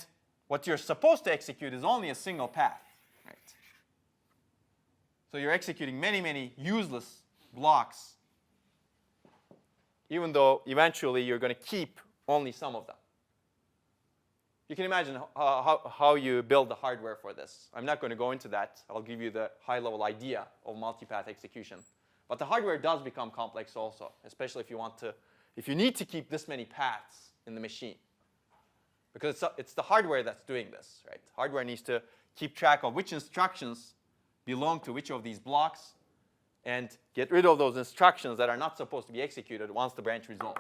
[SPEAKER 1] what you're supposed to execute is only a single path, right? So you're executing many, many useless blocks, even though eventually you're going to keep only some of them. You can imagine how you build the hardware for this. I'm not going to go into that. I'll give you the high-level idea of multipath execution. But the hardware does become complex also, especially if you need to keep this many paths in the machine. Because it's the hardware that's doing this, right? Hardware needs to keep track of which instructions belong to which of these blocks and get rid of those instructions that are not supposed to be executed once the branch resolves.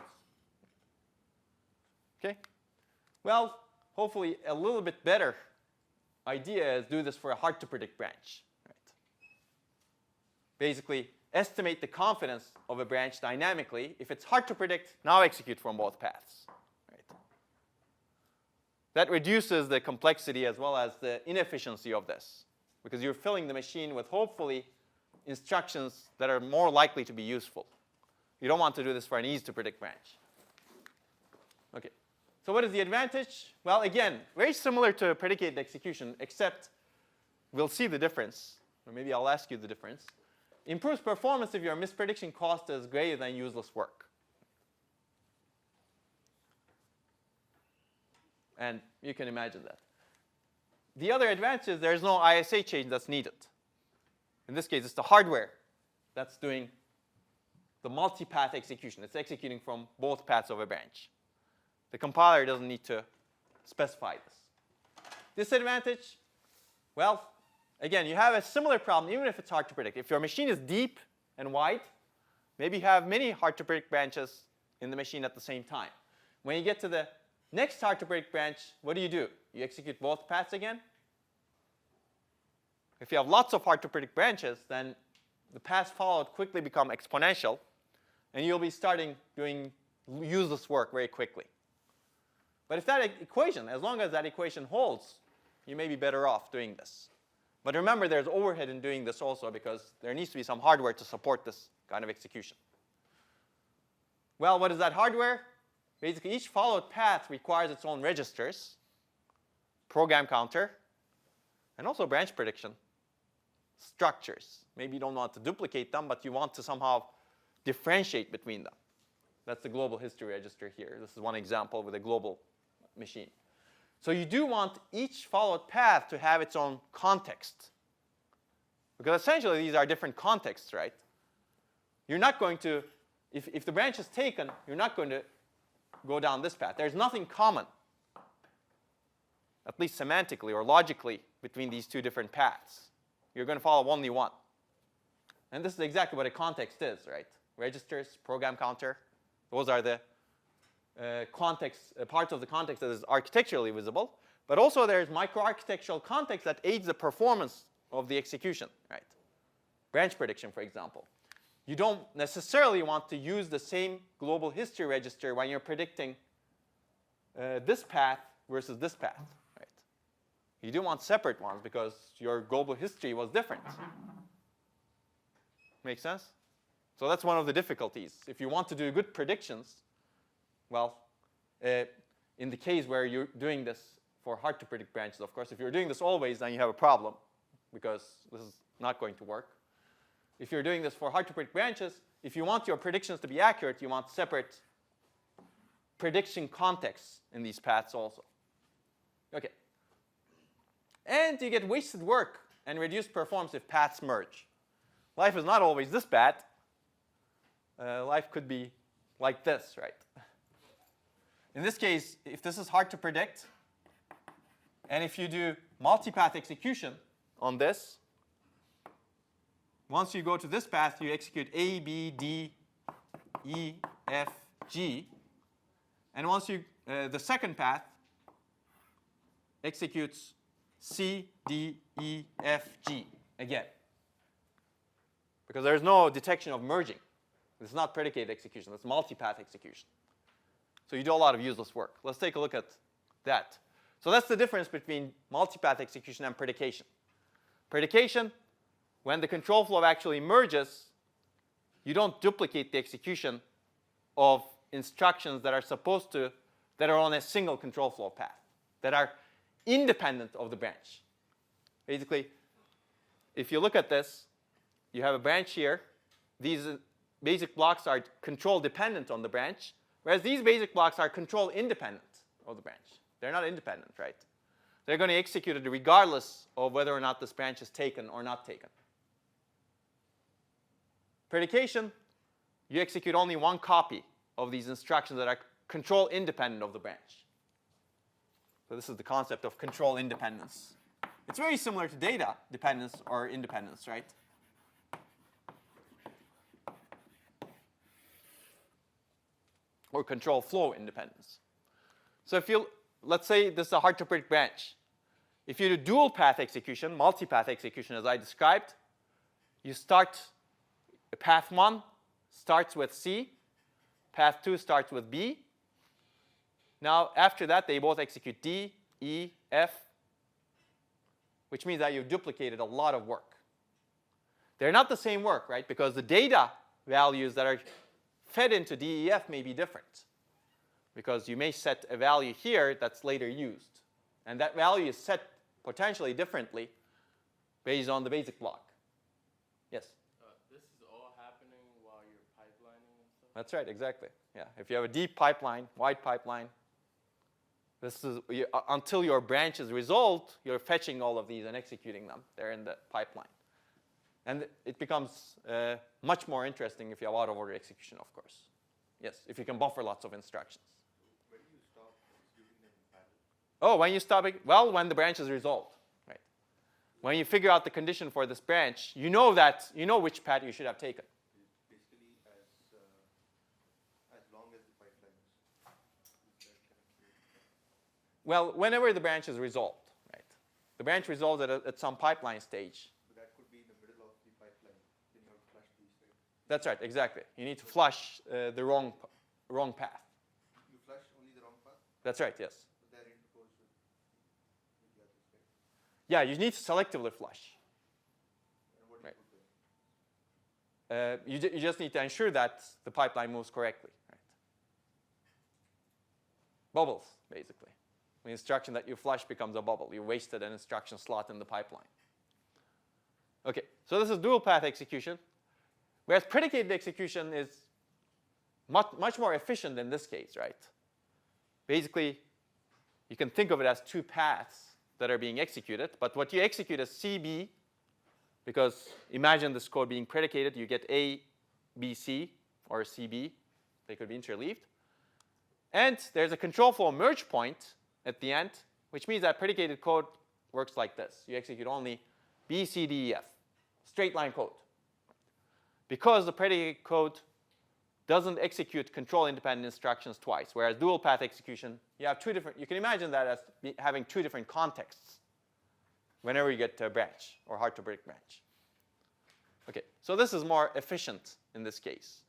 [SPEAKER 1] Okay? Well, hopefully a little bit better idea is do this for a hard-to-predict branch. Right? Basically, estimate the confidence of a branch dynamically. If it's hard to predict, now execute from both paths. Right? That reduces the complexity as well as the inefficiency of this, because you're filling the machine with hopefully instructions that are more likely to be useful. You don't want to do this for an easy-to-predict branch. Okay. So what is the advantage? Well, again, very similar to predicated execution, except we'll see the difference, or maybe I'll ask you the difference. Improves performance if your misprediction cost is greater than useless work. And you can imagine that. The other advantage is there's no ISA change that's needed. In this case, it's the hardware that's doing the multi-path execution. It's executing from both paths of a branch. The compiler doesn't need to specify this. Disadvantage? Well, again, you have a similar problem even if it's hard to predict. If your machine is deep and wide, maybe you have many hard-to-predict branches in the machine at the same time. When you get to the next hard-to-predict branch, what do? You execute both paths again? If you have lots of hard-to-predict branches, then the paths followed quickly become exponential, and you'll be starting doing useless work very quickly. But if that equation, as long as that equation holds, you may be better off doing this. But remember, there's overhead in doing this also, because there needs to be some hardware to support this kind of execution. Well, what is that hardware? Basically, each followed path requires its own registers, program counter, and also branch prediction structures. Maybe you don't want to duplicate them, but you want to somehow differentiate between them. That's the global history register here. This is one example with a global machine. So you do want each followed path to have its own context. Because essentially, these are different contexts, right? You're not going to, if the branch is taken, you're not going to go down this path. There's nothing common, at least semantically or logically, between these two different paths. You're going to follow only one. And this is exactly what a context is, right? Registers, program counter. Those are the parts of the context that is architecturally visible. But also there's microarchitectural context that aids the performance of the execution, right? Branch prediction, for example. You don't necessarily want to use the same global history register when you're predicting this path versus this path, right? You do want separate ones because your global history was different. Make sense? So that's one of the difficulties. If you want to do good predictions, well, in the case where you're doing this for hard-to-predict branches, of course, if you're doing this always, then you have a problem because this is not going to work. If you're doing this for hard-to-predict branches, if you want your predictions to be accurate, you want separate prediction contexts in these paths also. Okay. And you get wasted work and reduced performance if paths merge. Life is not always this bad. Life could be like this, right? In this case, if this is hard to predict, and if you do multi-path execution on this, once you go to this path, you execute A, B, D, E, F, G. And once you, the second path executes C, D, E, F, G again. Because there's no detection of merging. This is not predicated execution. It's multi-path execution. So you do a lot of useless work. Let's take a look at that. So that's the difference between multi-path execution and predication. Predication, when the control flow actually merges, you don't duplicate the execution of instructions that are supposed to, that are on a single control flow path, that are independent of the branch. Basically, if you look at this, you have a branch here. These basic blocks are control dependent on the branch, whereas these basic blocks are control independent of the branch. They're not independent, right? They're going to execute it regardless of whether or not this branch is taken or not taken. Predication, you execute only one copy of these instructions that are control independent of the branch. So this is the concept of control independence. It's very similar to data dependence or independence, right? Or control flow independence. So if you, let's say this is a hard to predict branch. if you do dual path execution, multi-path execution as I described, you start, path 1 starts with C, path 2 starts with B. Now, after that, they both execute D, E, F, which means that you've duplicated a lot of work. They're not the same work, right? Because the data values that are fed into DEF may be different. Because you may set a value here that's later used. And that value is set potentially differently based on the basic block. Yes?
[SPEAKER 2] This is all happening while you're pipelining and stuff?
[SPEAKER 1] That's right, exactly. Yeah. If you have a deep pipeline, wide pipeline, this is, until your branch is resolved, you're fetching all of these and executing them. They're in the pipeline. And it becomes much more interesting if you have out-of-order execution, of course. Yes, if you can buffer lots of instructions.
[SPEAKER 3] When do you stop executing them in parallel?
[SPEAKER 1] Oh, when you stop it? Well, when the branch is resolved. Right. When you figure out the condition for this branch, you know which path you should have taken.
[SPEAKER 3] Basically, as long as the pipeline is
[SPEAKER 1] Well, whenever the branch is resolved. Right. The branch resolves at some pipeline stage.
[SPEAKER 3] that could be in the middle of the pipeline. Then you have to flush these, right?
[SPEAKER 1] That's right, exactly. You need to flush the wrong path.
[SPEAKER 3] You flush only the wrong path,
[SPEAKER 1] That's right, yes.
[SPEAKER 3] but they're interposed with the others, right?
[SPEAKER 1] Yeah, you need to selectively flush.
[SPEAKER 3] And what do
[SPEAKER 1] Right.
[SPEAKER 3] you put there?
[SPEAKER 1] You just need to ensure that the pipeline moves correctly. Right. Bubbles, basically. The instruction that you flush becomes a bubble. You wasted an instruction slot in the pipeline. Okay, so this is dual path execution, whereas predicated execution is much more efficient in this case, right? Basically, you can think of it as two paths that are being executed, but what you execute is CB, because imagine this code being predicated, you get A, B, C, or CB. They could be interleaved. And there's a control flow merge point at the end, which means that predicated code works like this. You execute only B, C, D, E, F. Straight line code. Because the predicated code doesn't execute control-independent instructions twice, whereas dual path execution, you have two different, you can imagine that as having two different contexts whenever you get to a branch or hard to predict branch. Okay, so this is more efficient in this case,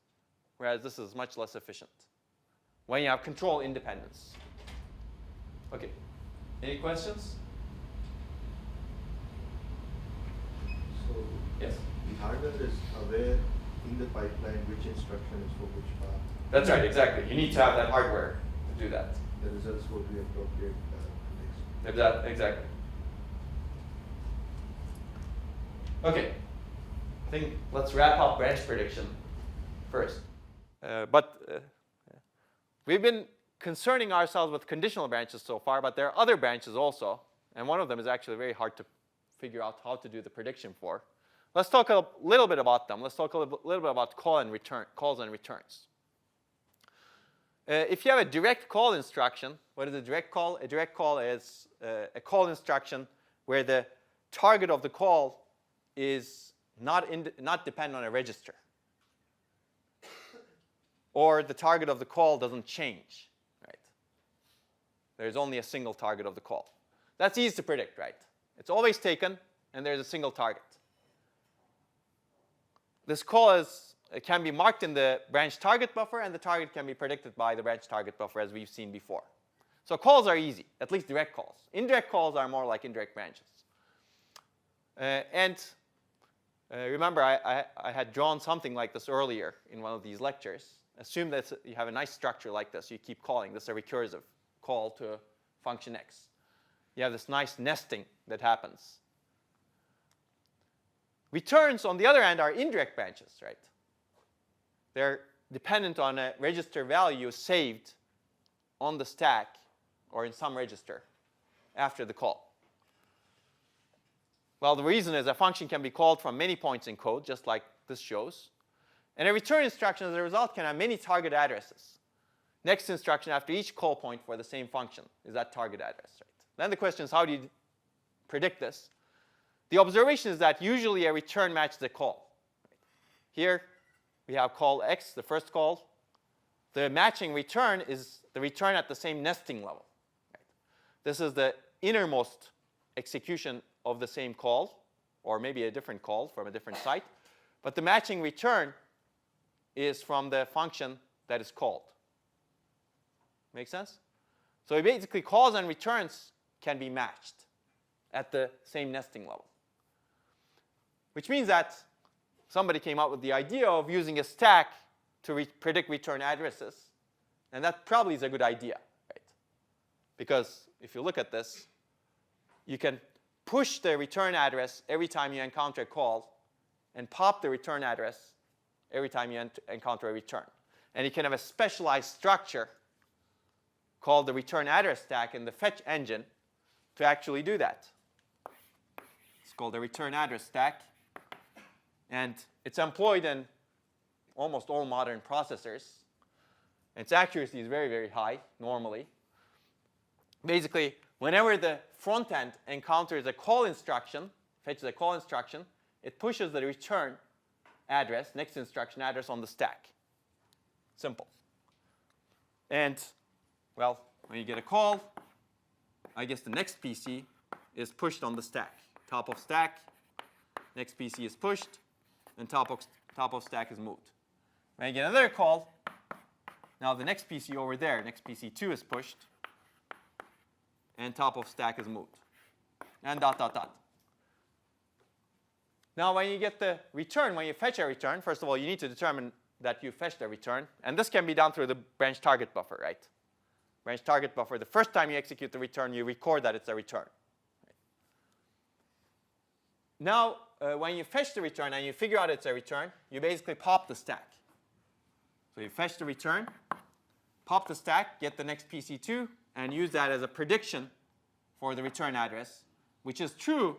[SPEAKER 1] whereas this is much less efficient when you have control independence. Okay, any questions?
[SPEAKER 3] So
[SPEAKER 1] Yes.
[SPEAKER 3] the hardware is aware in the pipeline which instruction is for which path.
[SPEAKER 1] That's right, exactly. You need to have that hardware to do that.
[SPEAKER 3] The results would be appropriate next.
[SPEAKER 1] Exactly. Okay, I think let's wrap up branch prediction first. We've been concerning ourselves with conditional branches so far, but there are other branches also, and one of them is actually very hard to figure out how to do the prediction for. Let's talk a little bit about them. Let's talk a little bit about calls and returns. If you have a direct call instruction, what is a direct call? A direct call is a call instruction where the target of the call is not dependent on a register, or the target of the call doesn't change. Right? There's only a single target of the call. That's easy to predict, right? It's always taken, and there's a single target. This call can be marked in the branch target buffer, and the target can be predicted by the branch target buffer, as we've seen before. So calls are easy, at least direct calls. Indirect calls are more like indirect branches. Remember, I had drawn something like this earlier in one of these lectures. Assume that you have a nice structure like this. You keep calling. This is a recursive call to function x. You have this nice nesting that happens. Returns, on the other hand, are indirect branches, right? They're dependent on a register value saved on the stack or in some register after the call. Well, the reason is a function can be called from many points in code, just like this shows. And a return instruction, as a result, can have many target addresses. Next instruction after each call point for the same function is that target address, right? Then the question is, how do you predict this? The observation is that usually a return matches a call. Here we have call x, the first call. The matching return is the return at the same nesting level. Right? This is the innermost execution of the same call, or maybe a different call from a different site. But the matching return is from the function that is called. Make sense? So basically, calls and returns can be matched at the same nesting level. Which means that somebody came up with the idea of using a stack to predict return addresses. And that probably is a good idea, right? Because if you look at this, you can push the return address every time you encounter a call and pop the return address every time you encounter a return. And you can have a specialized structure called the return address stack in the fetch engine to actually do that. It's called the return address stack. And it's employed in almost all modern processors. Its accuracy is very, very high normally. Basically, whenever the front end encounters a call instruction, fetches a call instruction, it pushes the return address, next instruction address on the stack. Simple. And, well, when you get a call, I guess the next PC is pushed on the stack. Top of stack, next PC is pushed, and top of stack is moved. When you get another call, now the next PC over there, next PC 2 is pushed, and top of stack is moved, and dot, dot, dot. Now when you get the return, when you fetch a return, first of all, you need to determine that you fetched a return. And this can be done through the branch target buffer, right? Branch target buffer, the first time you execute the return, you record that it's a return. Right? Now, when you fetch the return and you figure out it's a return, you basically pop the stack. So you fetch the return, pop the stack, get the next PC2, and use that as a prediction for the return address, which is true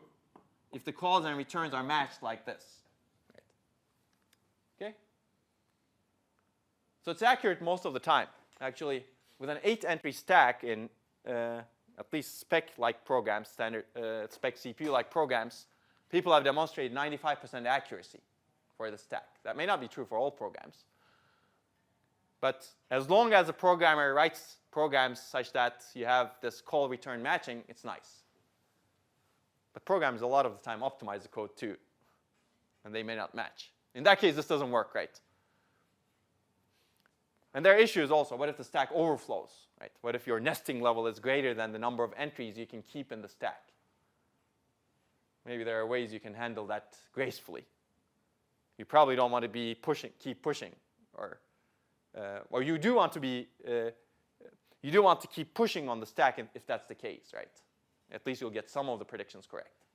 [SPEAKER 1] if the calls and returns are matched like this. Right. Okay? So it's accurate most of the time. Actually, with an 8-entry stack in at least spec-like programs, standard spec CPU-like programs, people have demonstrated 95% accuracy for the stack. That may not be true for all programs. But as long as the programmer writes programs such that you have this call-return matching, it's nice. But programs a lot of the time optimize the code too, and they may not match. In that case, this doesn't work, right? And there are issues also. What if the stack overflows, right? What if your nesting level is greater than the number of entries you can keep in the stack? Maybe there are ways you can handle that gracefully. You probably don't want to be keep pushing, or you do want to be, you do want to keep pushing on the stack if that's the case, right? At least you'll get some of the predictions correct.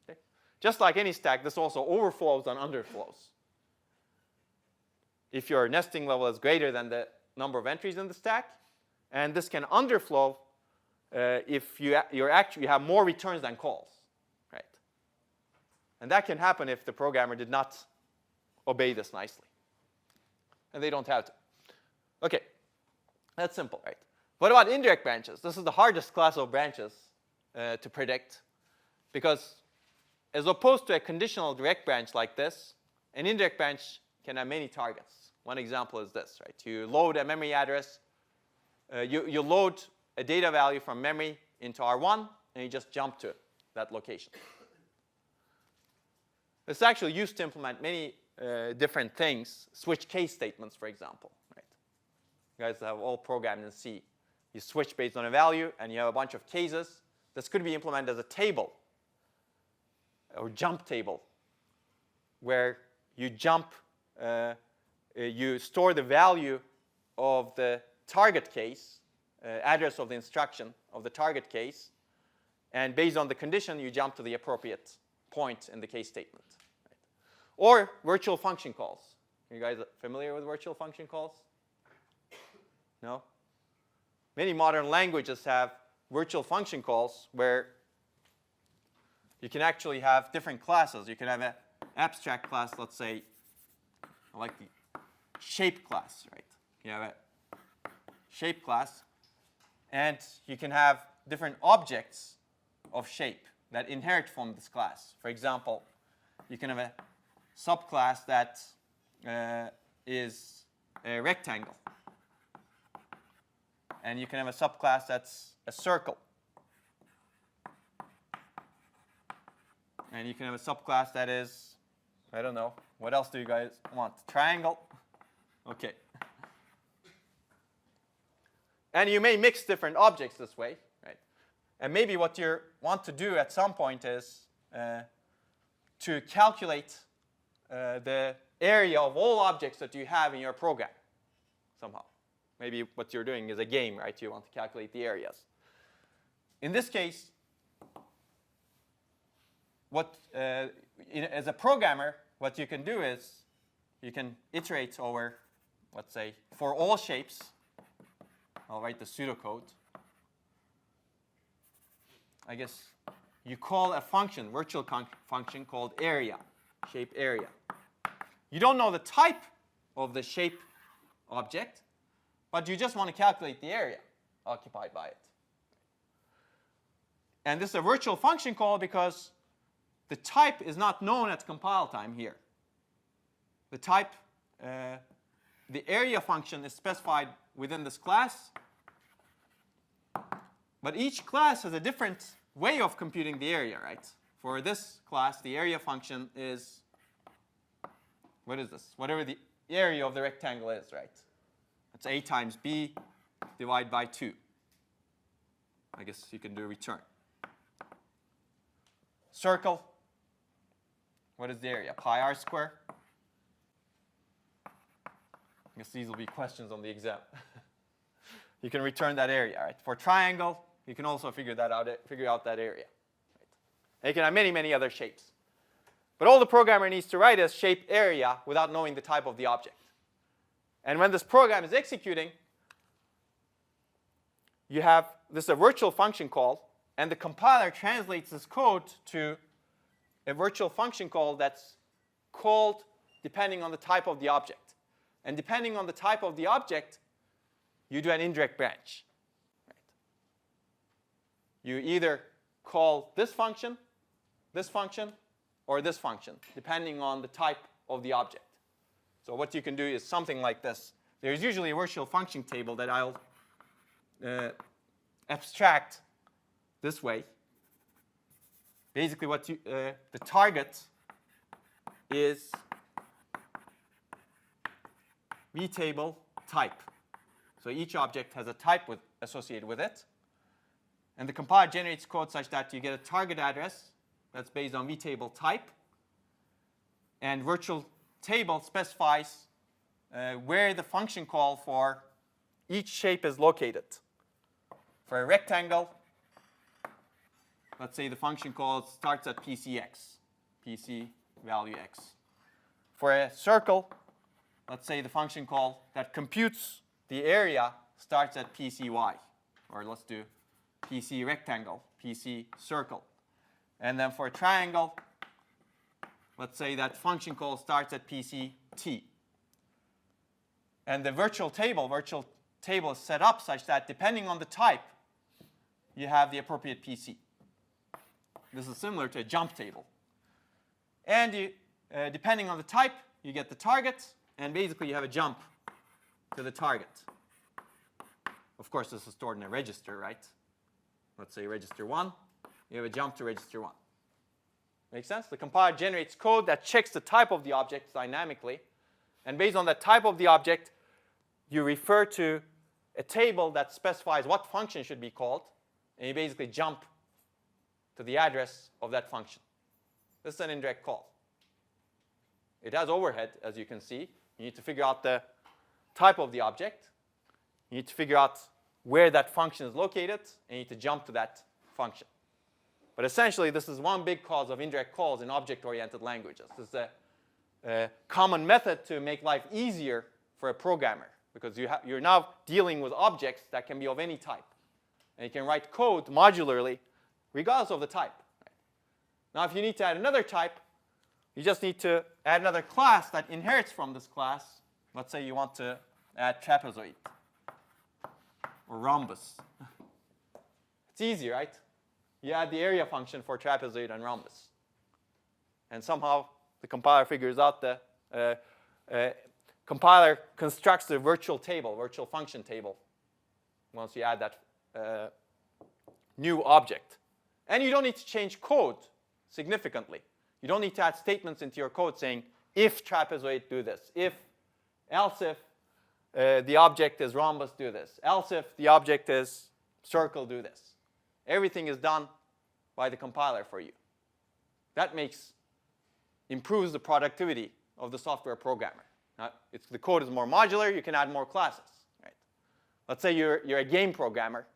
[SPEAKER 1] Okay? Just like any stack, this also overflows and underflows. If your nesting level is greater than the number of entries in the stack, and this can underflow if you have more returns than calls, right? And that can happen if the programmer did not obey this nicely. And they don't have to. Okay, that's simple, right? What about indirect branches? This is the hardest class of branches to predict, because as opposed to a conditional direct branch like this, an indirect branch can have many targets. One example is this, right? You load a memory address, you load a data value from memory into R1, and you just jump to that location. This is actually used to implement many different things, switch case statements, for example. Right? You guys have all programmed in C. You switch based on a value, and you have a bunch of cases. This could be implemented as a table or jump table, where you jump, you store the value of the target case, address of the instruction of the target case, and based on the condition, you jump to the appropriate point in the case statement. Right? Or virtual function calls. Are you guys familiar with virtual function calls? No? Many modern languages have virtual function calls where you can actually have different classes. You can have an abstract class, let's say, like the shape class, right? You have a shape class, and you can have different objects of shape that inherit from this class. For example, you can have a subclass that is a rectangle. And you can have a subclass that's a circle. And you can have a subclass that is, I don't know, what else do you guys want? Triangle? Okay. And you may mix different objects this way, right? And maybe what you want to do at some point is to calculate the area of all objects that you have in your program somehow. Maybe what you're doing is a game, right? You want to calculate the areas. In this case, as a programmer, what you can do is you can iterate over, let's say, for all shapes. I'll write the pseudocode. I guess you call a function, virtual function called area, shape area. You don't know the type of the shape object, but you just want to calculate the area occupied by it. And this is a virtual function call because the type is not known at compile time here. The type, the area function is specified within this class, but each class has a different way of computing the area, right? For this class, the area function is, what is this? Whatever the area of the rectangle is, right? It's a times b divided by 2. I guess you can do return. Circle, what is the area? Pi r square. I guess these will be questions on the exam. You can return that area, right? For triangle, you can also figure out that area. Right? And you can have many, many other shapes. But all the programmer needs to write is shape area without knowing the type of the object. And when this program is executing, you have this a virtual function call, and the compiler translates this code to a virtual function call that's called depending on the type of the object. And depending on the type of the object, you do an indirect branch. Right? You either call this function, or this function, depending on the type of the object. So what you can do is something like this. There's usually a virtual function table that I'll abstract this way. Basically, the target is vtable type. So each object has a type associated with it. And the compiler generates code such that you get a target address that's based on vtable type. And virtual table specifies where the function call for each shape is located. For a rectangle, let's say the function call starts at PCX, PC value x. For a circle, let's say the function call that computes the area starts at PCY. Or let's do PC rectangle, PC circle. And then for a triangle, let's say that function call starts at PCT. And the virtual table is set up such that depending on the type, you have the appropriate PC. This is similar to a jump table. And depending on the type, you get the target, and basically you have a jump to the target. Of course, this is stored in a register, right? Let's say register 1. You have a jump to register 1. Make sense? The compiler generates code that checks the type of the object dynamically. And based on that type of the object, you refer to a table that specifies what function should be called. And you basically jump to the address of that function. This is an indirect call. It has overhead, as you can see. You need to figure out the type of the object. You need to figure out where that function is located, and you need to jump to that function. But essentially, this is one big cause of indirect calls in object-oriented languages. This is a common method to make life easier for a programmer, because you're now dealing with objects that can be of any type. And you can write code modularly, regardless of the type. Now, if you need to add another type, you just need to add another class that inherits from this class. Let's say you want to add trapezoid or rhombus. It's easy, right? You add the area function for trapezoid and rhombus. And somehow the compiler figures out the compiler constructs the virtual function table, once you add that new object. And you don't need to change code significantly. You don't need to add statements into your code saying, if trapezoid, do this. Else if the object is rhombus, do this. Else if the object is circle, do this. Everything is done by the compiler for you. That improves the productivity of the software programmer. The code is more modular. You can add more classes. Right? Let's say you're a game programmer.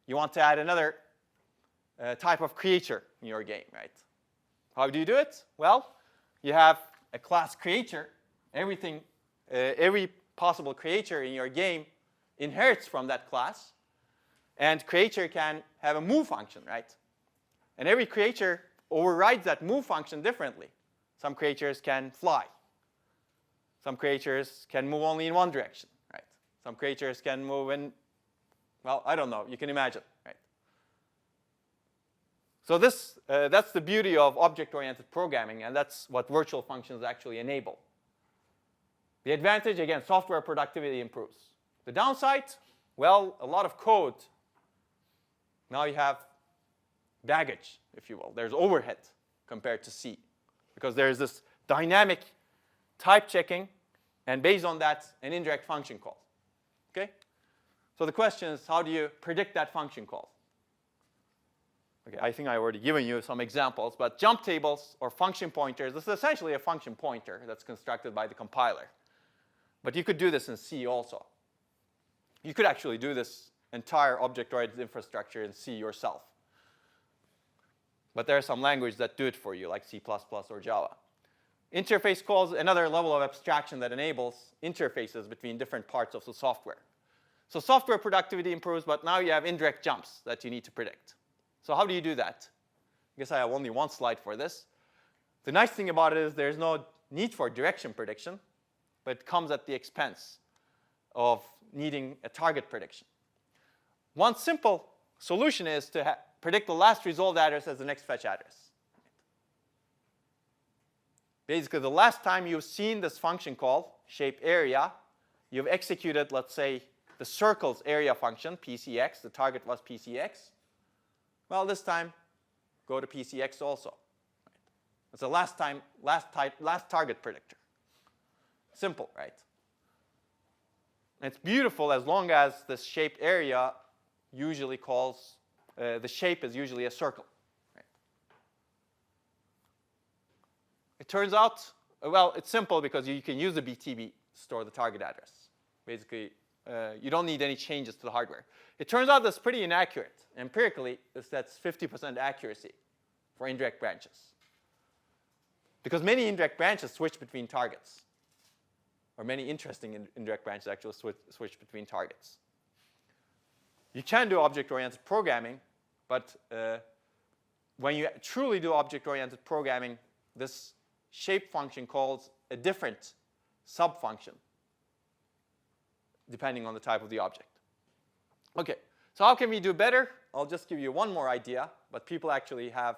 [SPEAKER 1] You want to add another type of creature in your game. Right? How do you do it? Well, you have a class creature. Every possible creature in your game inherits from that class. And creature can have a move function, right? And every creature overrides that move function differently. Some creatures can fly. Some creatures can move only in one direction, right? Some creatures can move in, well, I don't know. You can imagine, right? So that's the beauty of object-oriented programming, and that's what virtual functions actually enable. The advantage, again, software productivity improves. The downside, well, a lot of code. Now you have baggage, if you will. There's overhead compared to C, because there's this dynamic type checking, and based on that, an indirect function call. Okay? So the question is, how do you predict that function call? Okay, I think I've already given you some examples, but jump tables or function pointers, this is essentially a function pointer that's constructed by the compiler. But you could do this in C also. You could actually do this entire object-oriented infrastructure in C yourself. But there are some languages that do it for you, like C++ or Java. Interface calls, another level of abstraction that enables interfaces between different parts of the software. So software productivity improves, but now you have indirect jumps that you need to predict. So how do you do that? I guess I have only one slide for this. The nice thing about it is there's no need for direction prediction, but it comes at the expense of needing a target prediction. One simple solution is to predict the last resolved address as the next fetch address. Basically, the last time you've seen this function call, shape area, you've executed, let's say, the circle's area function, PCX. The target was PCX. Well, this time, go to PCX also. It's the last target predictor. Simple, right? And it's beautiful as long as this shaped area usually calls, the shape is usually a circle. Right? It turns out, well, it's simple because you can use the BTB to store the target address. Basically, you don't need any changes to the hardware. It turns out that's pretty inaccurate. Empirically, that's 50% accuracy for indirect branches. Because many indirect branches switch between targets. Or many interesting indirect branches actually switch between targets. You can do object-oriented programming, but when you truly do object-oriented programming, this shape function calls a different sub-function depending on the type of the object. Okay, so how can we do better? I'll just give you one more idea, but people actually have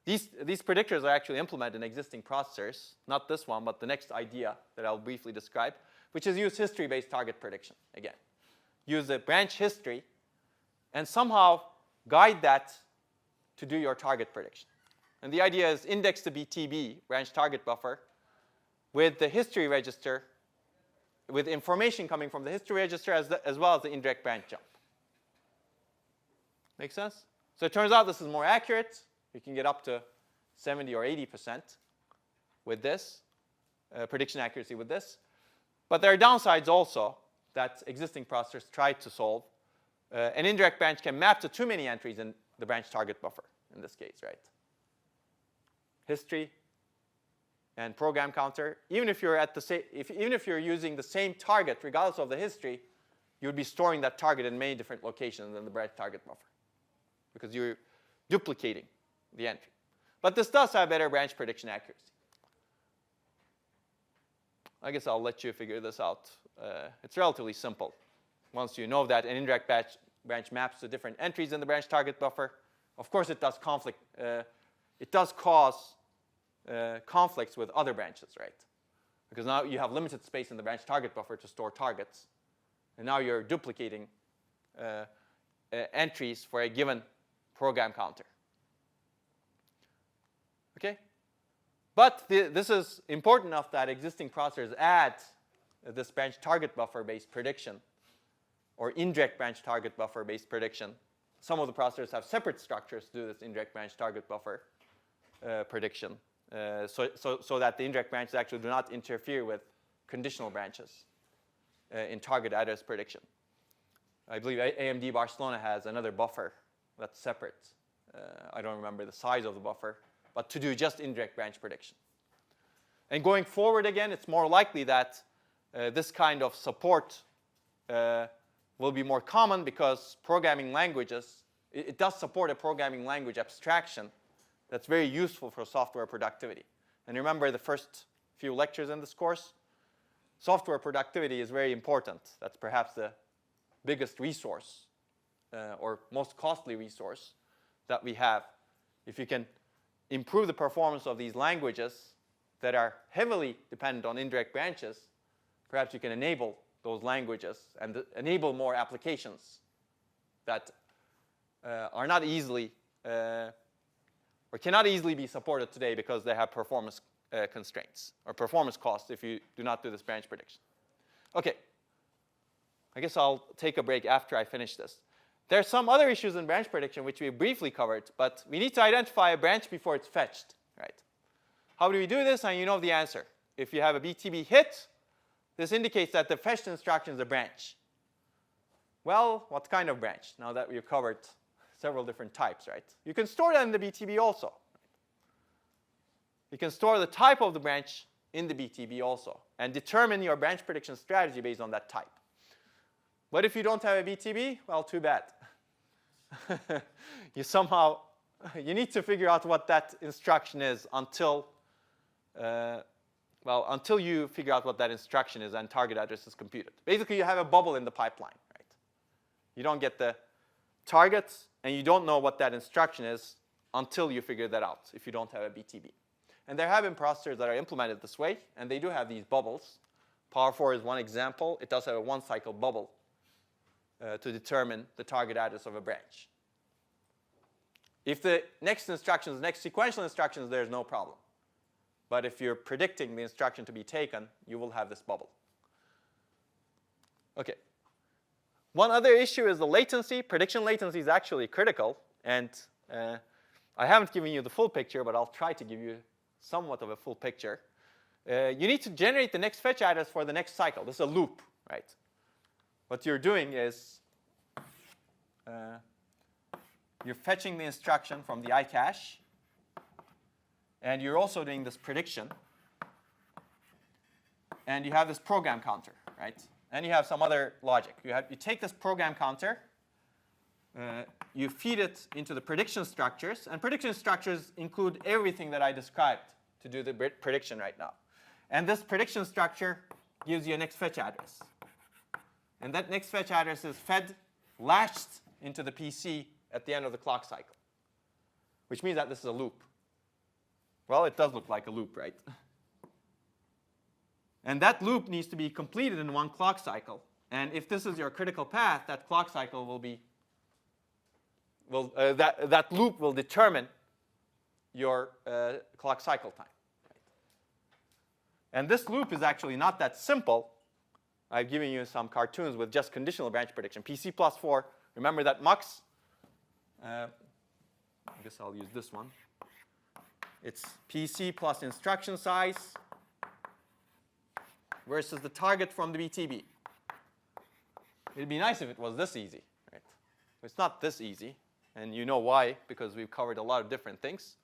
[SPEAKER 1] these predictors are actually implemented in existing processors, not this one, but the next idea that I'll briefly describe, which is use history-based target prediction again. Use the branch history and somehow guide that to do your target prediction. And the idea is index the BTB, branch target buffer, with the history register, with information coming from the history register as well as the indirect branch jump. Make sense? So it turns out this is more accurate. You can get up to 70 or 80% with this, prediction accuracy with this. But there are downsides also that existing processors tried to solve. An indirect branch can map to too many entries in the branch target buffer in this case, right? History and program counter. Even if you're using the same target, regardless of the history, you would be storing that target in many different locations in the branch target buffer because you're duplicating the entry. But this does have better branch prediction accuracy. I guess I'll let you figure this out. It's relatively simple. Once you know that an indirect branch maps to different entries in the branch target buffer, of course it does conflict. It does cause conflicts with other branches, right? Because now you have limited space in the branch target buffer to store targets. And now you're duplicating entries for a given program counter. Okay? But this is important enough that existing processors add this branch target buffer-based prediction or indirect branch target buffer-based prediction. Some of the processors have separate structures to do this indirect branch target buffer prediction so that the indirect branches actually do not interfere with conditional branches in target address prediction. I believe AMD Barcelona has another buffer that's separate. I don't remember the size of the buffer, but to do just indirect branch prediction. And going forward again, it's more likely that this kind of support will be more common because programming languages, it does support a programming language abstraction that's very useful for software productivity. And remember the first few lectures in this course, software productivity is very important. That's perhaps the biggest resource or most costly resource that we have. If you can improve the performance of these languages that are heavily dependent on indirect branches, perhaps you can enable those languages and enable more applications that are not easily or cannot easily be supported today because they have performance constraints or performance costs if you do not do this branch prediction. Okay. I guess I'll take a break after I finish this. There are some other issues in branch prediction which we briefly covered, but we need to identify a branch before it's fetched, right? How do we do this? And you know the answer. If you have a BTB hit, this indicates that the fetched instruction is a branch. Well, what kind of branch? Now that we've covered several different types, right? You can store that in the BTB also. You can store the type of the branch in the BTB also and determine your branch prediction strategy based on that type. But if you don't have a BTB, well, too bad. You need to figure out what that instruction is until you figure out what that instruction is and target address is computed. Basically, you have a bubble in the pipeline, right? You don't get the targets, and you don't know what that instruction is until you figure that out if you don't have a BTB. And there have been processors that are implemented this way, and they do have these bubbles. Power 4 is one example. It does have a one-cycle bubble to determine the target address of a branch. If the next instructions, next sequential instructions, there's no problem. But if you're predicting the instruction to be taken, you will have this bubble. Okay. One other issue is the latency. Prediction latency is actually critical. And I haven't given you the full picture, but I'll try to give you somewhat of a full picture. You need to generate the next fetch address for the next cycle. This is a loop, right? What you're doing is you're fetching the instruction from the iCache. And you're also doing this prediction. And you have this program counter, right? And you have some other logic. You take this program counter, you feed it into the prediction structures. And prediction structures include everything that I described to do the prediction right now. And this prediction structure gives you a next fetch address. And that next fetch address is fed, latched into the PC at the end of the clock cycle, which means that this is a loop. Well, it does look like a loop, right? And that loop needs to be completed in one clock cycle. And if this is your critical path, that clock cycle will be, that loop will determine your clock cycle time. Right? And this loop is actually not that simple. I've given you some cartoons with just conditional branch prediction. PC plus 4, remember that mux? I guess I'll use this one. It's PC plus instruction size versus the target from the BTB. It'd be nice if it was this easy, right? It's not this easy, and you know why, because we've covered a lot of different things.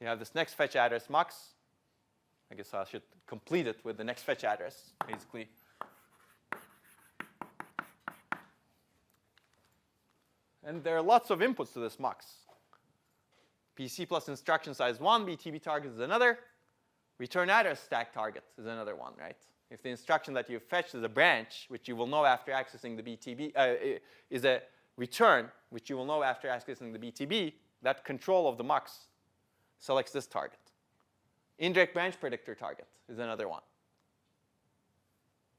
[SPEAKER 1] You have this next fetch address mux. I guess I should complete it with the next fetch address, basically. And there are lots of inputs to this mux. PC plus instruction size 1, BTB target is another. Return address stack target is another one, right? If the instruction that you fetched is a branch, which you will know after accessing the BTB, is a return, which you will know after accessing the BTB, that control of the mux selects this target. Indirect branch predictor target is another one.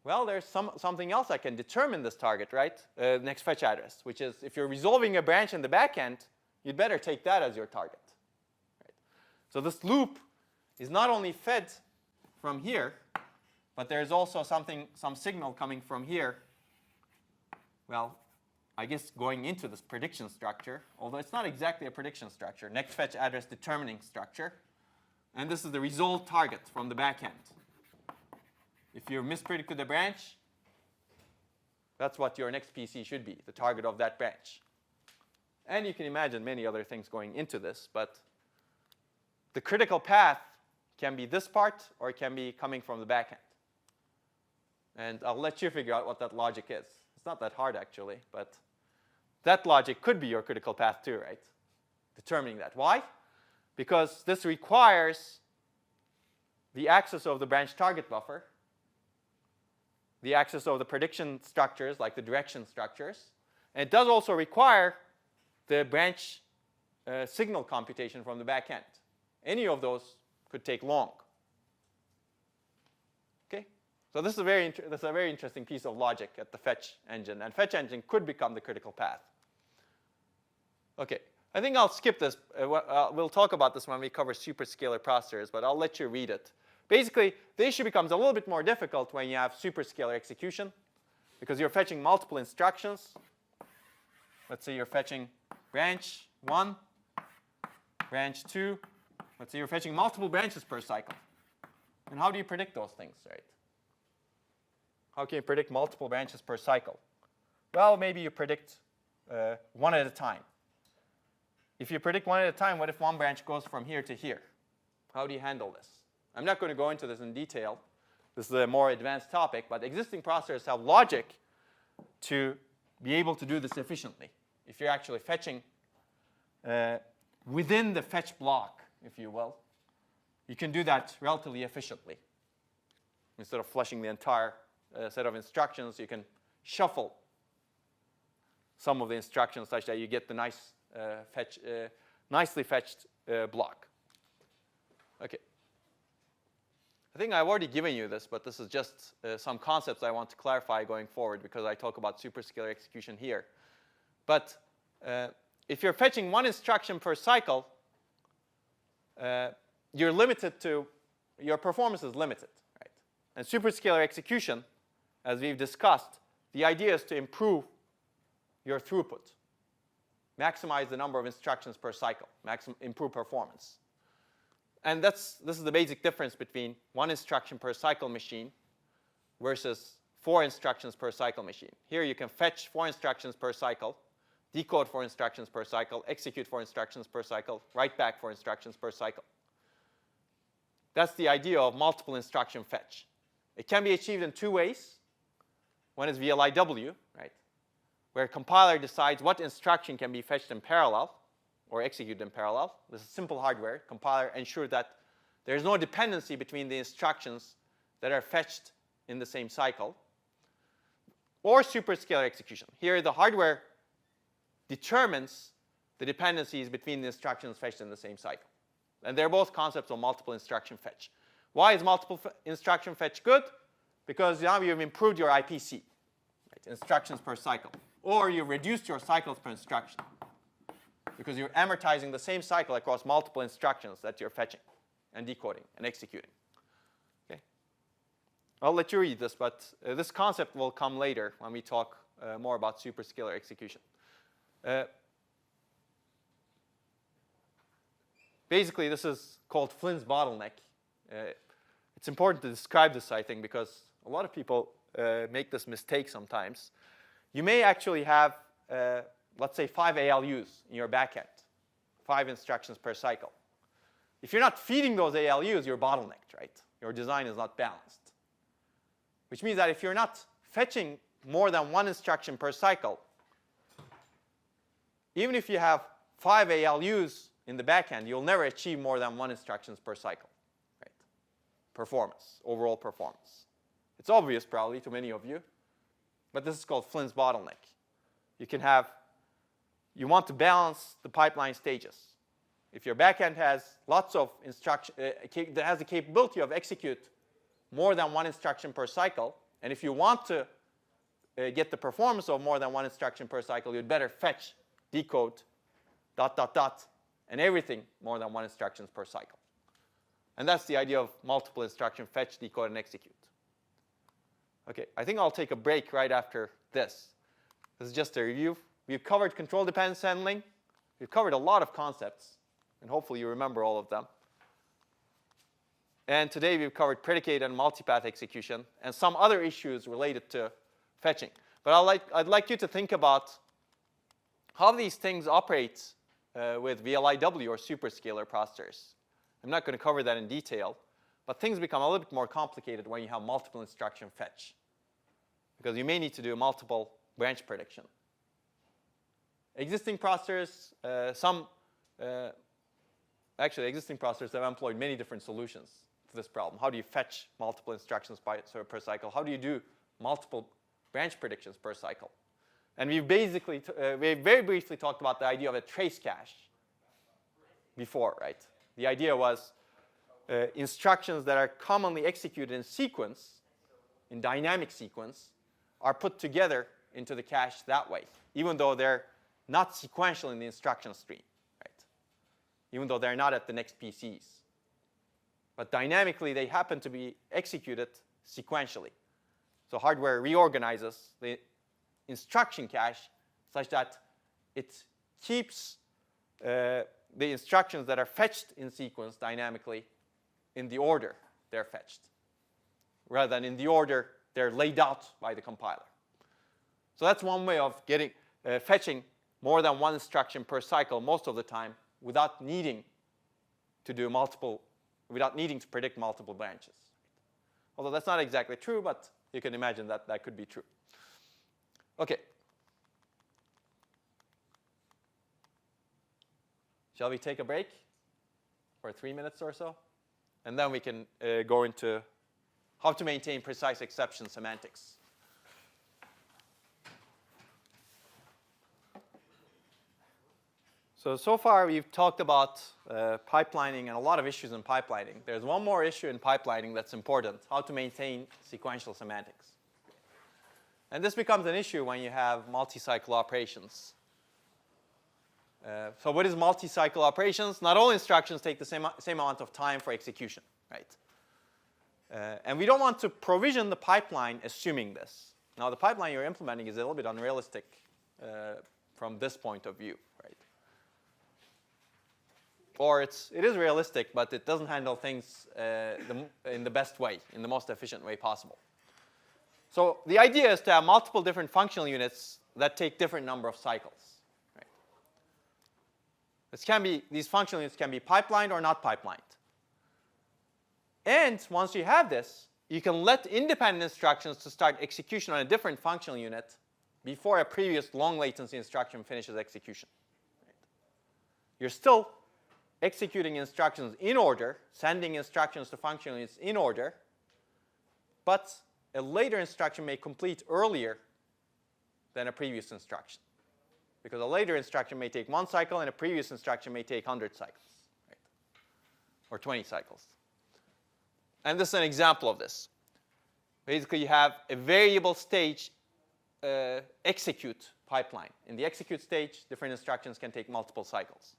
[SPEAKER 1] Well, there's something else that can determine this target, right? Next fetch address, which is if you're resolving a branch in the back end, you'd better take that as your target. Right? So this loop is not only fed from here, but there's also some signal coming from here. Well, I guess going into this prediction structure, although it's not exactly a prediction structure, next fetch address determining structure. And this is the result target from the back end. If you mispredicted the branch, that's what your next PC should be, the target of that branch. And you can imagine many other things going into this, but the critical path can be this part, or it can be coming from the back end. And I'll let you figure out what that logic is. It's not that hard, actually, but that logic could be your critical path too, right? Determining that. Why? Because this requires the access of the branch target buffer, the access of the prediction structures, like the direction structures. And it does also require the branch signal computation from the back end. Any of those could take long. Okay? So this is a very interesting piece of logic at the fetch engine. And fetch engine could become the critical path. Okay. I think I'll skip this. We'll talk about this when we cover superscalar processors, but I'll let you read it. Basically, the issue becomes a little bit more difficult when you have superscalar execution, because you're fetching multiple instructions. Let's say you're fetching branch 1, branch 2. Let's say you're fetching multiple branches per cycle. And how do you predict those things, right? How can you predict multiple branches per cycle? Well, maybe you predict one at a time. If you predict one at a time, what if one branch goes from here to here? How do you handle this? I'm not going to go into this in detail. This is a more advanced topic, but existing processors have logic to be able to do this efficiently. If you're actually fetching within the fetch block, if you will, you can do that relatively efficiently. Instead of flushing the entire set of instructions, you can shuffle some of the instructions such that you get the nicely fetched block. Okay. I think I've already given you this, but this is just some concepts I want to clarify going forward, because I talk about superscalar execution here. But if you're fetching one instruction per cycle, you're limited to, your performance is limited, right? And superscalar execution, as we've discussed, the idea is to improve your throughput, maximize the number of instructions per cycle, improve performance. And this is the basic difference between one instruction per cycle machine versus 4 instructions per cycle machine. Here you can fetch 4 instructions per cycle, decode 4 instructions per cycle, execute 4 instructions per cycle, write back 4 instructions per cycle. That's the idea of multiple instruction fetch. It can be achieved in 2 ways. One is VLIW, right, where a compiler decides what instruction can be fetched in parallel or executed in parallel. This is simple hardware. Compiler ensures that there's no dependency between the instructions that are fetched in the same cycle. Or superscalar execution. Here the hardware determines the dependencies between the instructions fetched in the same cycle. And they're both concepts of multiple instruction fetch. Why is multiple instruction fetch good? Because now you've improved your IPC, right? Instructions per cycle. Or you've reduced your cycles per instruction, because you're amortizing the same cycle across multiple instructions that you're fetching and decoding and executing. Okay? I'll let you read this, but this concept will come later when we talk more about superscalar execution. Basically, this is called Flynn's bottleneck. It's important to describe this, I think, because a lot of people make this mistake sometimes. You may actually have let's say 5 ALUs in your backend, 5 instructions per cycle. If you're not feeding those ALUs, you're bottlenecked, right? Your design is not balanced. Which means that if you're not fetching more than 1 instruction per cycle, even if you have 5 ALUs in the backend, you'll never achieve more than 1 instructions per cycle, right? Performance, overall performance. It's obvious probably to many of you, but this is called Flynn's bottleneck. You want to balance the pipeline stages. If your backend has lots of instruction, that has the capability of execute more than 1 instruction per cycle, and if you want to get the performance of more than 1 instruction per cycle, you'd better fetch, decode, ... and everything more than 1 instructions per cycle. And that's the idea of multiple instruction fetch, decode, and execute. Okay, I think I'll take a break right after this. This is just a review. We've covered control dependence handling. We've covered a lot of concepts, and hopefully you remember all of them. And today we've covered predicate and multipath execution and some other issues related to fetching. But I'd like you to think about how these things operate with VLIW or superscalar processors. I'm not going to cover that in detail, but things become a little bit more complicated when you have multiple instruction fetch, because you may need to do multiple branch prediction. Existing processors, actually existing processors have employed many different solutions to this problem. How do you fetch multiple instructions per cycle? How do you do multiple branch predictions per cycle? And we've basically, we very briefly talked about the idea of a trace cache before, right? The idea was instructions that are commonly executed in sequence, in dynamic sequence, are put together into the cache that way, even though they're not sequential in the instruction stream, right? Even though they're not at the next PCs. But dynamically, they happen to be executed sequentially. So hardware reorganizes the instruction cache such that it keeps the instructions that are fetched in sequence dynamically in the order they're fetched, rather than in the order they're laid out by the compiler. So that's one way of getting fetching more than one instruction per cycle most of the time without needing to do without needing to predict multiple branches. Although that's not exactly true, but you can imagine that that could be true. Okay. Shall we take a break for 3 minutes or so? And then we can go into how to maintain precise exception semantics. So far we've talked about pipelining and a lot of issues in pipelining. There's one more issue in pipelining that's important: how to maintain sequential semantics. And this becomes an issue when you have multi-cycle operations. So what is multi-cycle operations? Not all instructions take the same amount of time for execution, right? And we don't want to provision the pipeline assuming this. Now, the pipeline you're implementing is a little bit unrealistic from this point of view, right? Or it is realistic, but it doesn't handle things in the best way, in the most efficient way possible. So the idea is to have multiple different functional units that take different number of cycles. Right? These functional units can be pipelined or not pipelined. And once you have this, you can let independent instructions to start execution on a different functional unit before a previous long latency instruction finishes execution. Right? You're still executing instructions in order, sending instructions to functional units in order, but a later instruction may complete earlier than a previous instruction. Because a later instruction may take 1 cycle and a previous instruction may take 100 cycles, right? Or 20 cycles. And this is an example of this. Basically, you have a variable stage execute pipeline. In the execute stage, different instructions can take multiple cycles.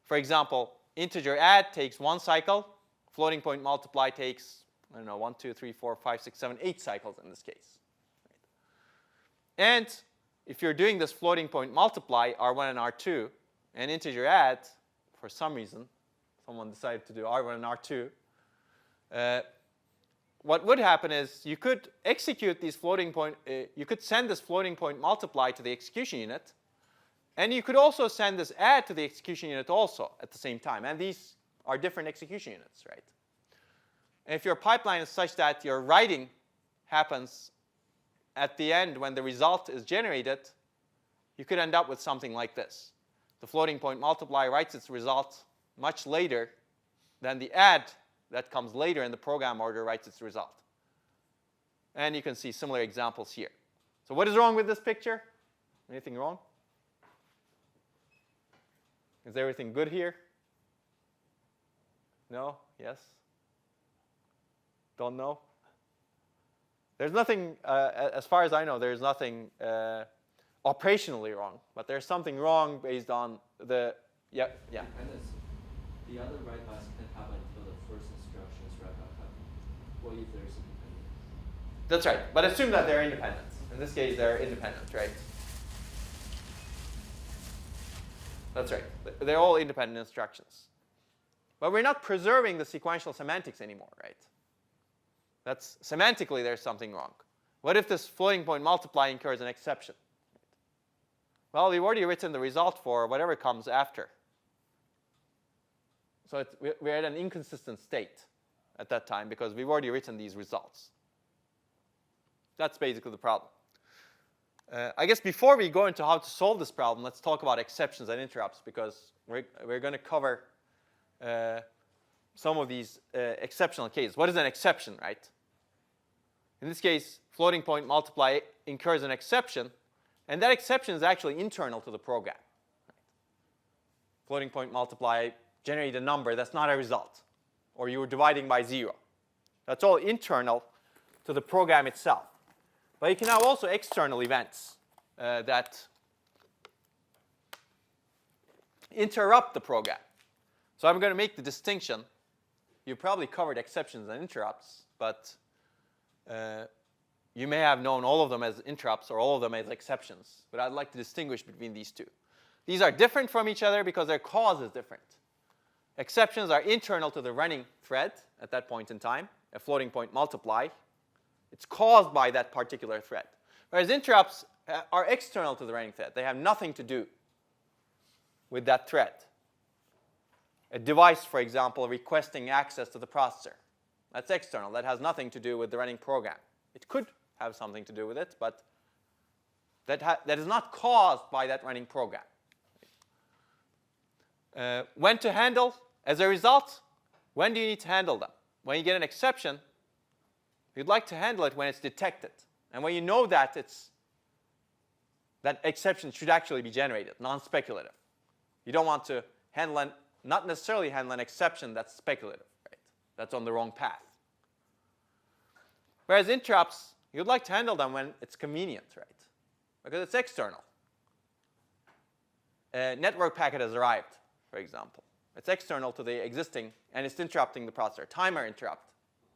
[SPEAKER 1] For example, integer add takes 1 cycle. Floating point multiply takes, I don't know, 1, 2, 3, 4, 5, 6, 7, 8 cycles in this case. Right? And if you're doing this floating point multiply, R1 and R2, and integer add, for some reason, someone decided to do R1 and R2, what would happen is you could execute these floating point, you could send this floating point multiply to the execution unit, and you could also send this add to the execution unit also at the same time. And these are different execution units, right? And if your pipeline is such that your writing happens at the end when the result is generated, you could end up with something like this. The floating point multiply writes its result much later than the add that comes later in the program order writes its result. And you can see similar examples here. So what is wrong with this picture? Anything wrong? Is everything good here? No? Yes? Don't know? There's nothing, as far as I know, there's nothing operationally wrong, but there's something wrong based on the, yeah.
[SPEAKER 4] Dependence. The other write bytes can happen until the first
[SPEAKER 2] Well, if there's independence.
[SPEAKER 1] That's right. But assume that they're independent. In this case, they're independent, right? That's right. They're all independent instructions. But we're not preserving the sequential semantics anymore, right? That's semantically there's something wrong. What if this floating point multiply incurs an exception? Well, we've already written the result for whatever comes after. So we're at an inconsistent state at that time because we've already written these results. That's basically the problem. I guess before we go into how to solve this problem, let's talk about exceptions and interrupts because we're going to cover some of these exceptional cases. What is an exception, right? In this case, floating point multiply incurs an exception, and that exception is actually internal to the program. Floating point multiply generate a number that's not a result, or you were dividing by 0. That's all internal to the program itself. But you can have also external events that interrupt the program. So I'm going to make the distinction. You probably covered exceptions and interrupts, but you may have known all of them as interrupts or all of them as exceptions. But I'd like to distinguish between these two. These are different from each other because their cause is different. Exceptions are internal to the running thread at that point in time, a floating point multiply. It's caused by that particular thread. Whereas interrupts are external to the running thread. They have nothing to do with that thread. A device, for example, requesting access to the processor. That's external. That has nothing to do with the running program. It could have something to do with it, but that is not caused by that running program. When to handle? As a result, when do you need to handle them? When you get an exception, you'd like to handle it when it's detected. And when you know that that exception should actually be generated, non-speculative. You don't want to handle not necessarily handle an exception that's speculative, right? That's on the wrong path. Whereas interrupts, you'd like to handle them when it's convenient, right? Because it's external. A network packet has arrived, for example. It's external to the existing, and it's interrupting the processor. Timer interrupt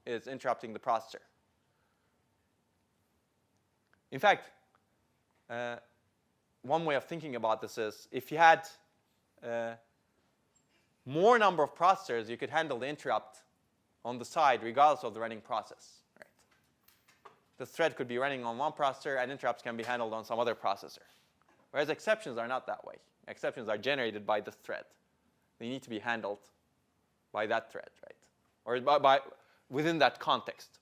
[SPEAKER 1] is interrupting the processor. In fact, one way of thinking about this is if you had more number of processors, you could handle the interrupt on the side regardless of the running process. Right? The thread could be running on one processor, and interrupts can be handled on some other processor. Whereas exceptions are not that way. Exceptions are generated by the thread. They need to be handled by that thread, right? Or by within that context.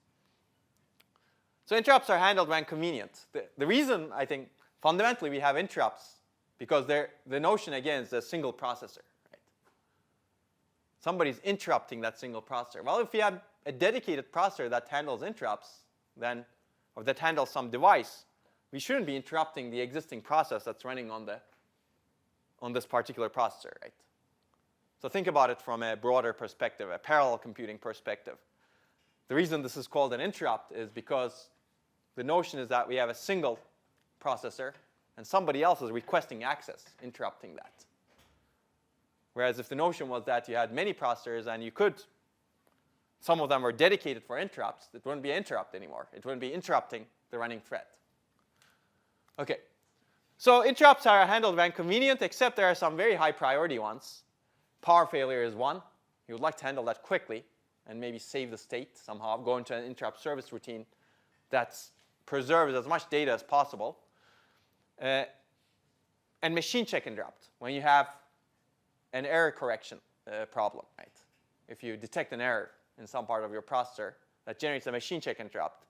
[SPEAKER 1] So interrupts are handled when convenient. The reason, I think, fundamentally we have interrupts because the notion, again, is a single processor. Right? Somebody's interrupting that single processor. Well, if you have a dedicated processor that handles interrupts, then, or that handles some device, we shouldn't be interrupting the existing process that's running on this particular processor, right? So think about it from a broader perspective, a parallel computing perspective. The reason this is called an interrupt is because the notion is that we have a single processor and somebody else is requesting access, interrupting that. Whereas if the notion was that you had many processors and some of them were dedicated for interrupts, it wouldn't be an interrupt anymore. It wouldn't be interrupting the running thread. Okay. So interrupts are handled when convenient, except there are some very high priority ones. Power failure is one. You would like to handle that quickly and maybe save the state somehow, go into an interrupt service routine that preserves as much data as possible. And machine check interrupt, when you have an error correction problem, right? If you detect an error in some part of your processor, that generates a machine check interrupt.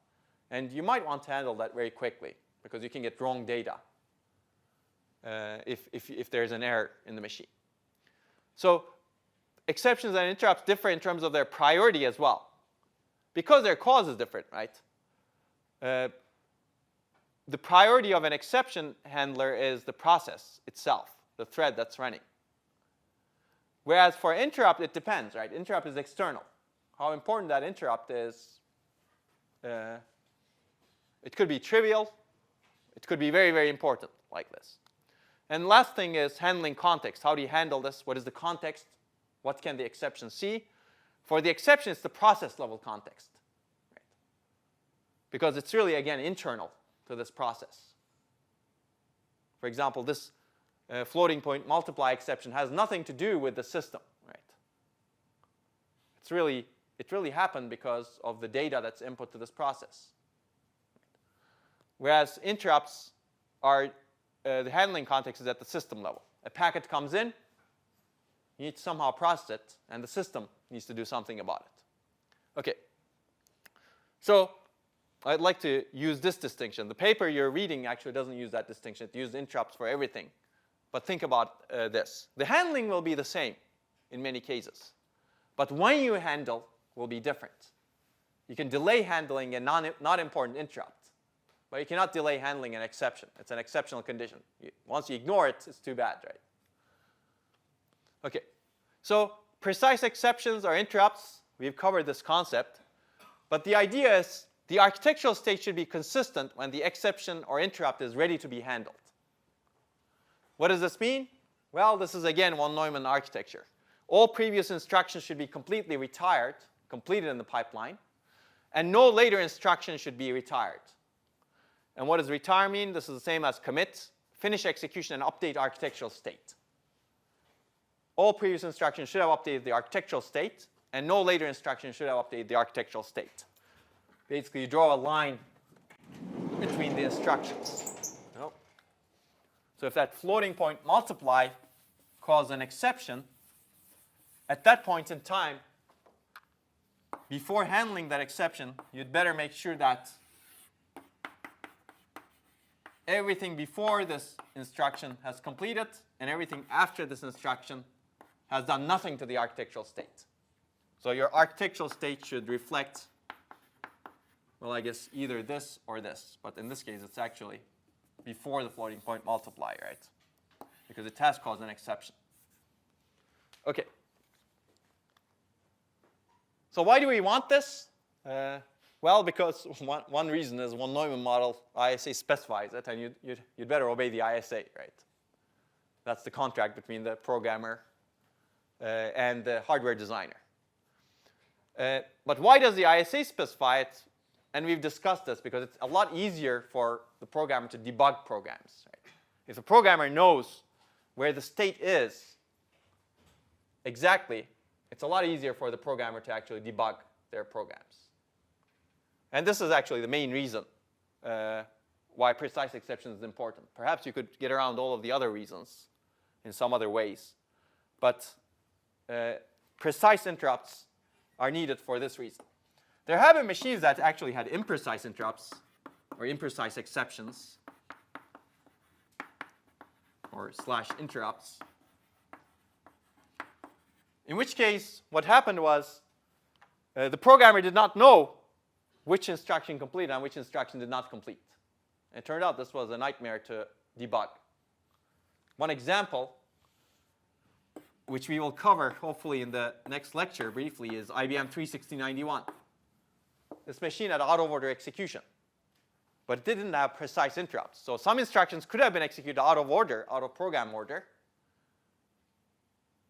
[SPEAKER 1] And you might want to handle that very quickly because you can get wrong data if there's an error in the machine. So exceptions and interrupts differ in terms of their priority as well. Because their cause is different, right? The priority of an exception handler is the process itself, the thread that's running. Whereas for interrupt, it depends, right? Interrupt is external. How important that interrupt is, it could be trivial. It could be very, very important, like this. And last thing is handling context. How do you handle this? What is the context? What can the exception see? For the exception, it's the process level context. because it's really, again, internal to this process. For example, this floating point multiply exception has nothing to do with the system, right? It really happened because of the data that's input to this process. Whereas interrupts are, the handling context is at the system level. A packet comes in, you need to somehow process it, and the system needs to do something about it. Okay. So I'd like to use this distinction. The paper you're reading actually doesn't use that distinction. It uses interrupts for everything. But think about this. The handling will be the same in many cases. But when you handle will be different. You can delay handling a not important interrupt. But you cannot delay handling an exception. It's an exceptional condition. Once you ignore it, it's too bad, right? Okay. So precise exceptions or interrupts, we've covered this concept. But the idea is the architectural state should be consistent when the exception or interrupt is ready to be handled. What does this mean? Well, this is again von Neumann architecture. All previous instructions should be completely retired, completed in the pipeline, and no later instruction should be retired. And what does retire mean? This is the same as commit, finish execution, and update architectural state. All previous instructions should have updated the architectural state, and no later instruction should have updated the architectural state. Basically, you draw a line between the instructions. Nope. So if that floating point multiply caused an exception, at that point in time, before handling that exception, you'd better make sure that everything before this instruction has completed and everything after this instruction has done nothing to the architectural state. So your architectural state should reflect, well, I guess either this or this. But in this case, it's actually before the floating point multiply, right? Because it has caused an exception. Okay. So why do we want this? Well, because one reason is von Neumann model, ISA specifies it, and you'd better obey the ISA, right? That's the contract between the programmer and the hardware designer. But why does the ISA specify it? And we've discussed this because it's a lot easier for the programmer to debug programs. Right? If the programmer knows where the state is exactly, it's a lot easier for the programmer to actually debug their programs. And this is actually the main reason why precise exception is important. Perhaps you could get around all of the other reasons in some other ways. But precise interrupts are needed for this reason. There have been machines that actually had imprecise interrupts or imprecise exceptions or / interrupts. In which case, what happened was the programmer did not know which instruction completed and which instruction did not complete. And it turned out this was a nightmare to debug. One example, which we will cover hopefully in the next lecture briefly, is IBM 36091. This machine had out-of-order execution, but it didn't have precise interrupts. So some instructions could have been executed out of order, out of program order.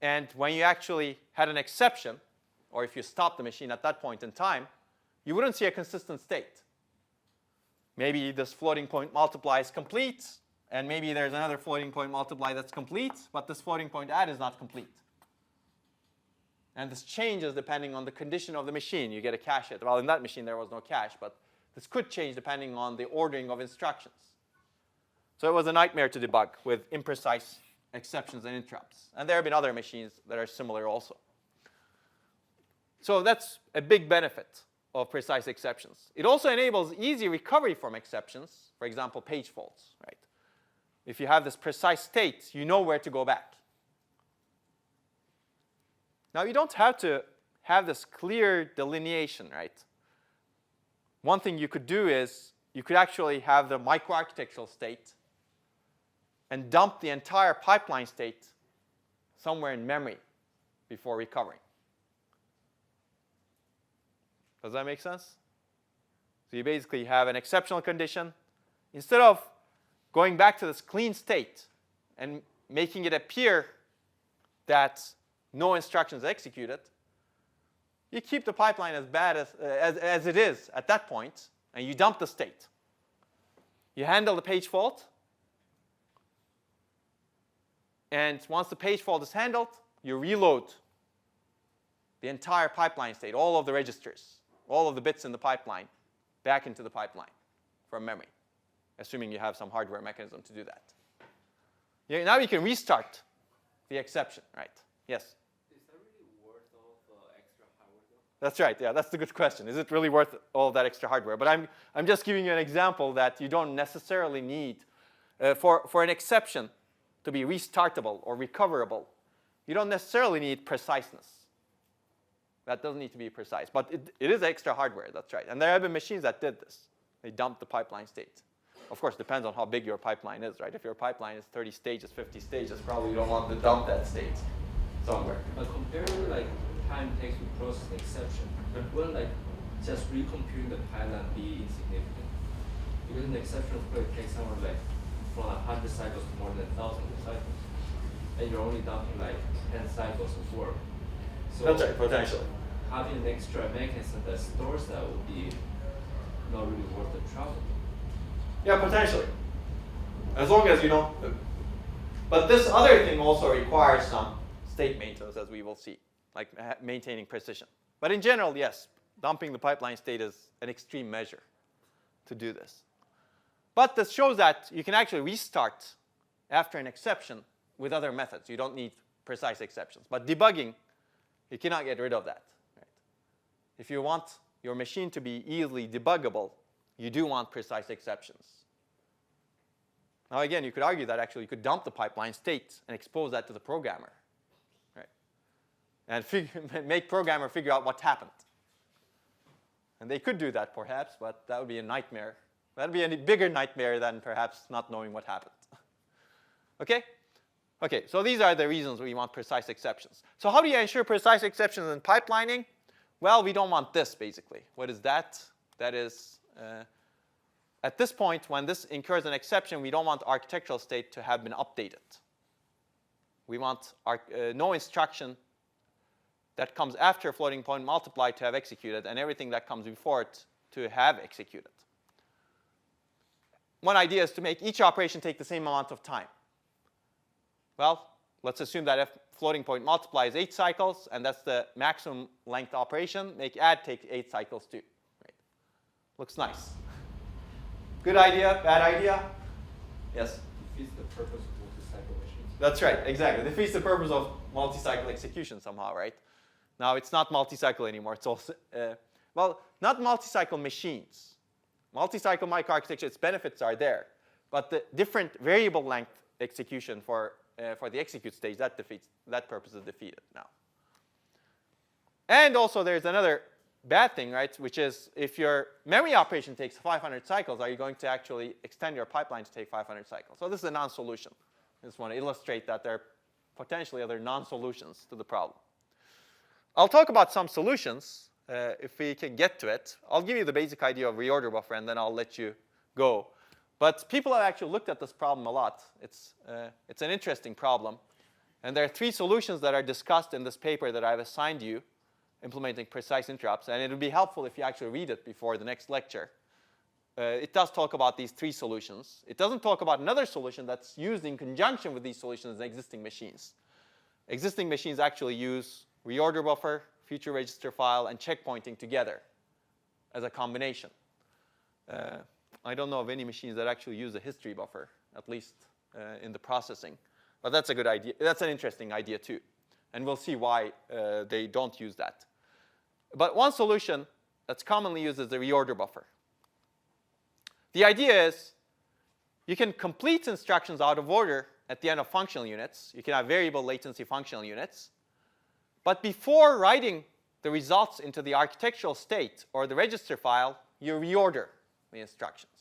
[SPEAKER 1] And when you actually had an exception, or if you stopped the machine at that point in time, you wouldn't see a consistent state. Maybe this floating point multiply is complete, and maybe there's another floating point multiply that's complete, but this floating point add is not complete. And this changes depending on the condition of the machine. You get a cache hit. Well, in that machine there was no cache, but this could change depending on the ordering of instructions. So it was a nightmare to debug with imprecise exceptions and interrupts. And there have been other machines that are similar also. So that's a big benefit of precise exceptions. It also enables easy recovery from exceptions, for example, page faults, right? If you have this precise state, you know where to go back. Now, you don't have to have this clear delineation, right? One thing you could do is you could actually have the microarchitectural state and dump the entire pipeline state somewhere in memory before recovering. Does that make sense? So you basically have an exceptional condition. Instead of going back to this clean state and making it appear that no instructions executed, you keep the pipeline as bad as it is at that point, and you dump the state. You handle the page fault, and once the page fault is handled, you reload the entire pipeline state, all of the registers, all of the bits in the pipeline, back into the pipeline from memory, assuming you have some hardware mechanism to do that. Yeah, now you can restart the exception, right? Yes?
[SPEAKER 4] Is that really worth all the extra hardware though?
[SPEAKER 1] That's right, yeah, that's the good question. Is it really worth all that extra hardware? But I'm just giving you an example that you don't necessarily need, for an exception to be restartable or recoverable, you don't necessarily need preciseness. That doesn't need to be precise, but it is extra hardware, that's right. And there have been machines that did this. They dumped the pipeline state. Of course, it depends on how big your pipeline is, right? If your pipeline is 30 stages, 50 stages, probably you don't want to dump that state somewhere.
[SPEAKER 4] But compared to like time it takes to process the exception, wouldn't like just recomputing the pipeline be insignificant? Because an exception could take somewhere like from 100 cycles to more than 1,000 cycles, and you're only dumping like 10 cycles of work. So
[SPEAKER 1] That's right, potentially.
[SPEAKER 4] having an extra mechanism that stores that would be not really worth the trouble.
[SPEAKER 1] Yeah, potentially. As long as you don't. But this other thing also requires some state maintenance, as we will see, like maintaining precision. But in general, yes, dumping the pipeline state is an extreme measure to do this. But this shows that you can actually restart after an exception with other methods. You don't need precise exceptions. But debugging, you cannot get rid of that. Right? If you want your machine to be easily debuggable, you do want precise exceptions. Now again, you could argue that actually you could dump the pipeline state and expose that to the programmer, right? And make programmer figure out what happened. And they could do that perhaps, but that would be a nightmare. That would be a bigger nightmare than perhaps not knowing what happened. Okay? Okay, so these are the reasons we want precise exceptions. So how do you ensure precise exceptions in pipelining? Well, we don't want this, basically. What is that? That is, at this point, when this incurs an exception, we don't want the architectural state to have been updated. We want no instruction that comes after floating point multiply to have executed, and everything that comes before it to have executed. One idea is to make each operation take the same amount of time. Well, let's assume that if floating point multiply is 8 cycles, and that's the maximum length operation, make add take 8 cycles too. Right. Looks nice. Good idea, bad idea? Yes?
[SPEAKER 4] Defeats the purpose of multi-cycle machines.
[SPEAKER 1] That's right, exactly. Defeats the purpose of multi-cycle execution somehow, right? Now, it's not multi-cycle anymore. It's also, well, not multi-cycle machines. Multi-cycle microarchitecture, its benefits are there. But the different variable length execution for the execute stage, that purpose is defeated now. And also, there's another bad thing, right, which is if your memory operation takes 500 cycles, are you going to actually extend your pipeline to take 500 cycles? So this is a non-solution. I just want to illustrate that there are potentially other non-solutions to the problem. I'll talk about some solutions if we can get to it. I'll give you the basic idea of reorder buffer, and then I'll let you go. But people have actually looked at this problem a lot. It's an interesting problem. And there are 3 solutions that are discussed in this paper that I've assigned you, implementing precise interrupts. And it would be helpful if you actually read it before the next lecture. It does talk about these 3 solutions. It doesn't talk about another solution that's used in conjunction with these solutions in existing machines. Existing machines actually use reorder buffer, future register file, and checkpointing together as a combination. I don't know of any machines that actually use a history buffer, at least in the processing. But that's a good idea. That's an interesting idea too. And we'll see why they don't use that. But one solution that's commonly used is the reorder buffer. The idea is you can complete instructions out of order at the end of functional units. You can have variable latency functional units. But before writing the results into the architectural state or the register file, you reorder the instructions.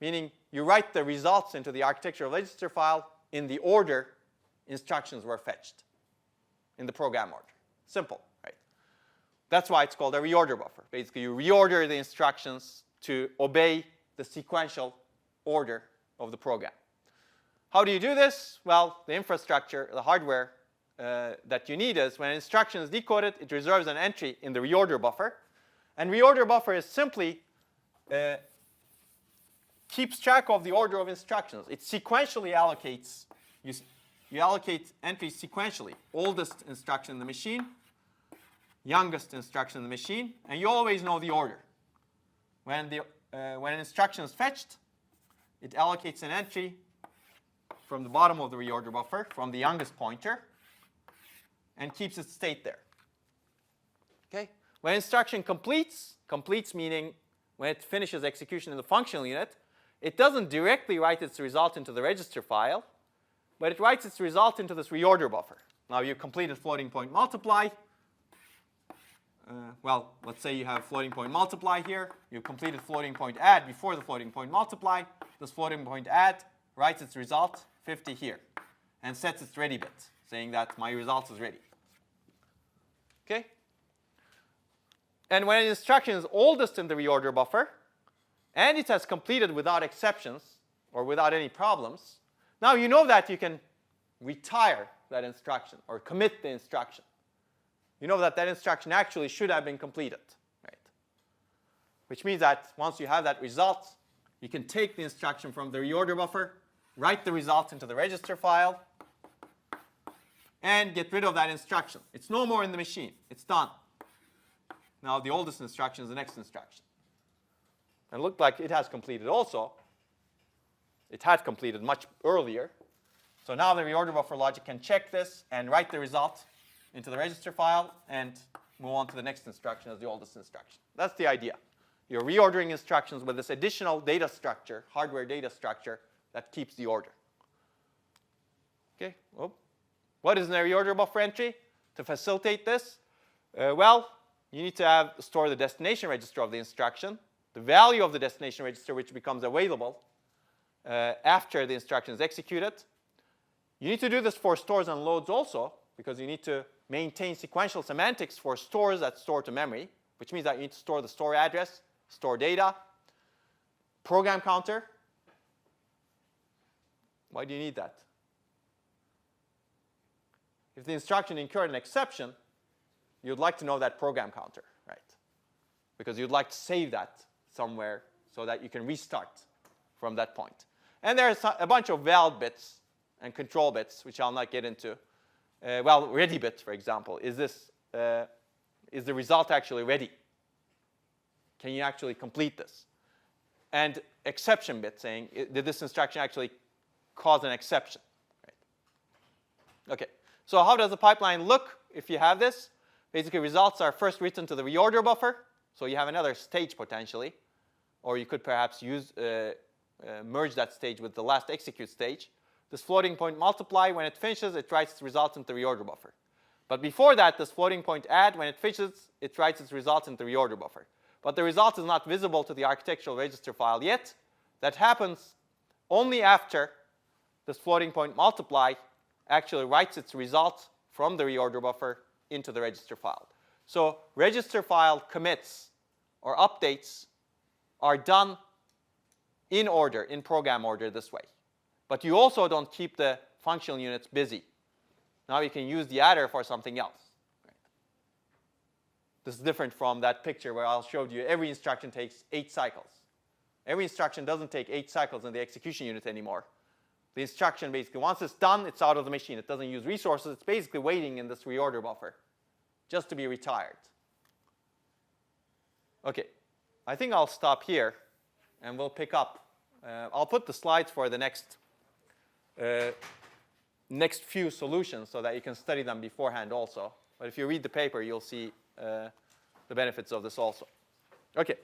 [SPEAKER 1] Meaning you write the results into the architectural register file in the order instructions were fetched, in the program order. Simple, right? That's why it's called a reorder buffer. Basically, you reorder the instructions to obey the sequential order of the program. How do you do this? Well, the infrastructure, the hardware that you need is when an instruction is decoded, it reserves an entry in the reorder buffer. And reorder buffer is simply keeps track of the order of instructions. It sequentially allocates, you allocate entries sequentially. Oldest instruction in the machine, youngest instruction in the machine, and you always know the order. When an instruction is fetched, it allocates an entry from the bottom of the reorder buffer, from the youngest pointer, and keeps its state there. Okay? When instruction completes meaning when it finishes execution in the functional unit, it doesn't directly write its result into the register file, but it writes its result into this reorder buffer. Now you completed floating point multiply. Well, let's say you have floating point multiply here. You completed floating point add before the floating point multiply. This floating point add writes its result 50 here and sets its ready bit, saying that my result is ready. Okay? And when an instruction is oldest in the reorder buffer, and it has completed without exceptions or without any problems, now you know that you can retire that instruction or commit the instruction. You know that that instruction actually should have been completed, right? Which means that once you have that result, you can take the instruction from the reorder buffer, write the result into the register file, and get rid of that instruction. It's no more in the machine. It's done. Now the oldest instruction is the next instruction. And it looked like it has completed also. It had completed much earlier. So now the reorder buffer logic can check this and write the result into the register file and move on to the next instruction as the oldest instruction. That's the idea. You're reordering instructions with this additional data structure, hardware data structure, that keeps the order. Okay. Oh. What is an reorder buffer entry? To facilitate this, well, you need to store the destination register of the instruction, the value of the destination register which becomes available after the instruction is executed. You need to do this for stores and loads also, because you need to maintain sequential semantics for stores that store to memory, which means that you need to store the store address, store data, program counter. Why do you need that? If the instruction incurred an exception, you'd like to know that program counter, right? Because you'd like to save that somewhere so that you can restart from that point. And there's a bunch of val bits and control bits, which I'll not get into. Well, ready bit, for example. Is the result actually ready? Can you actually complete this? And exception bit saying, did this instruction actually cause an exception? Right. Okay. So how does the pipeline look if you have this? Basically, results are first written to the reorder buffer. So you have another stage potentially. Or you could perhaps merge that stage with the last execute stage. This floating point multiply, when it finishes, it writes its result into the reorder buffer. But before that, this floating point add, when it finishes, it writes its result into the reorder buffer. But the result is not visible to the architectural register file yet. That happens only after this floating point multiply actually writes its result from the reorder buffer into the register file. So register file commits or updates are done in order, in program order this way. But you also don't keep the functional units busy. Now you can use the adder for something else. Right. This is different from that picture where I'll show you every instruction takes 8 cycles. Every instruction doesn't take 8 cycles in the execution unit anymore. The instruction basically, once it's done, it's out of the machine. It doesn't use resources. It's basically waiting in this reorder buffer just to be retired. Okay, I think I'll stop here and we'll pick up. I'll put the slides for the next few solutions so that you can study them beforehand also. But if you read the paper, you'll see the benefits of this also. Okay.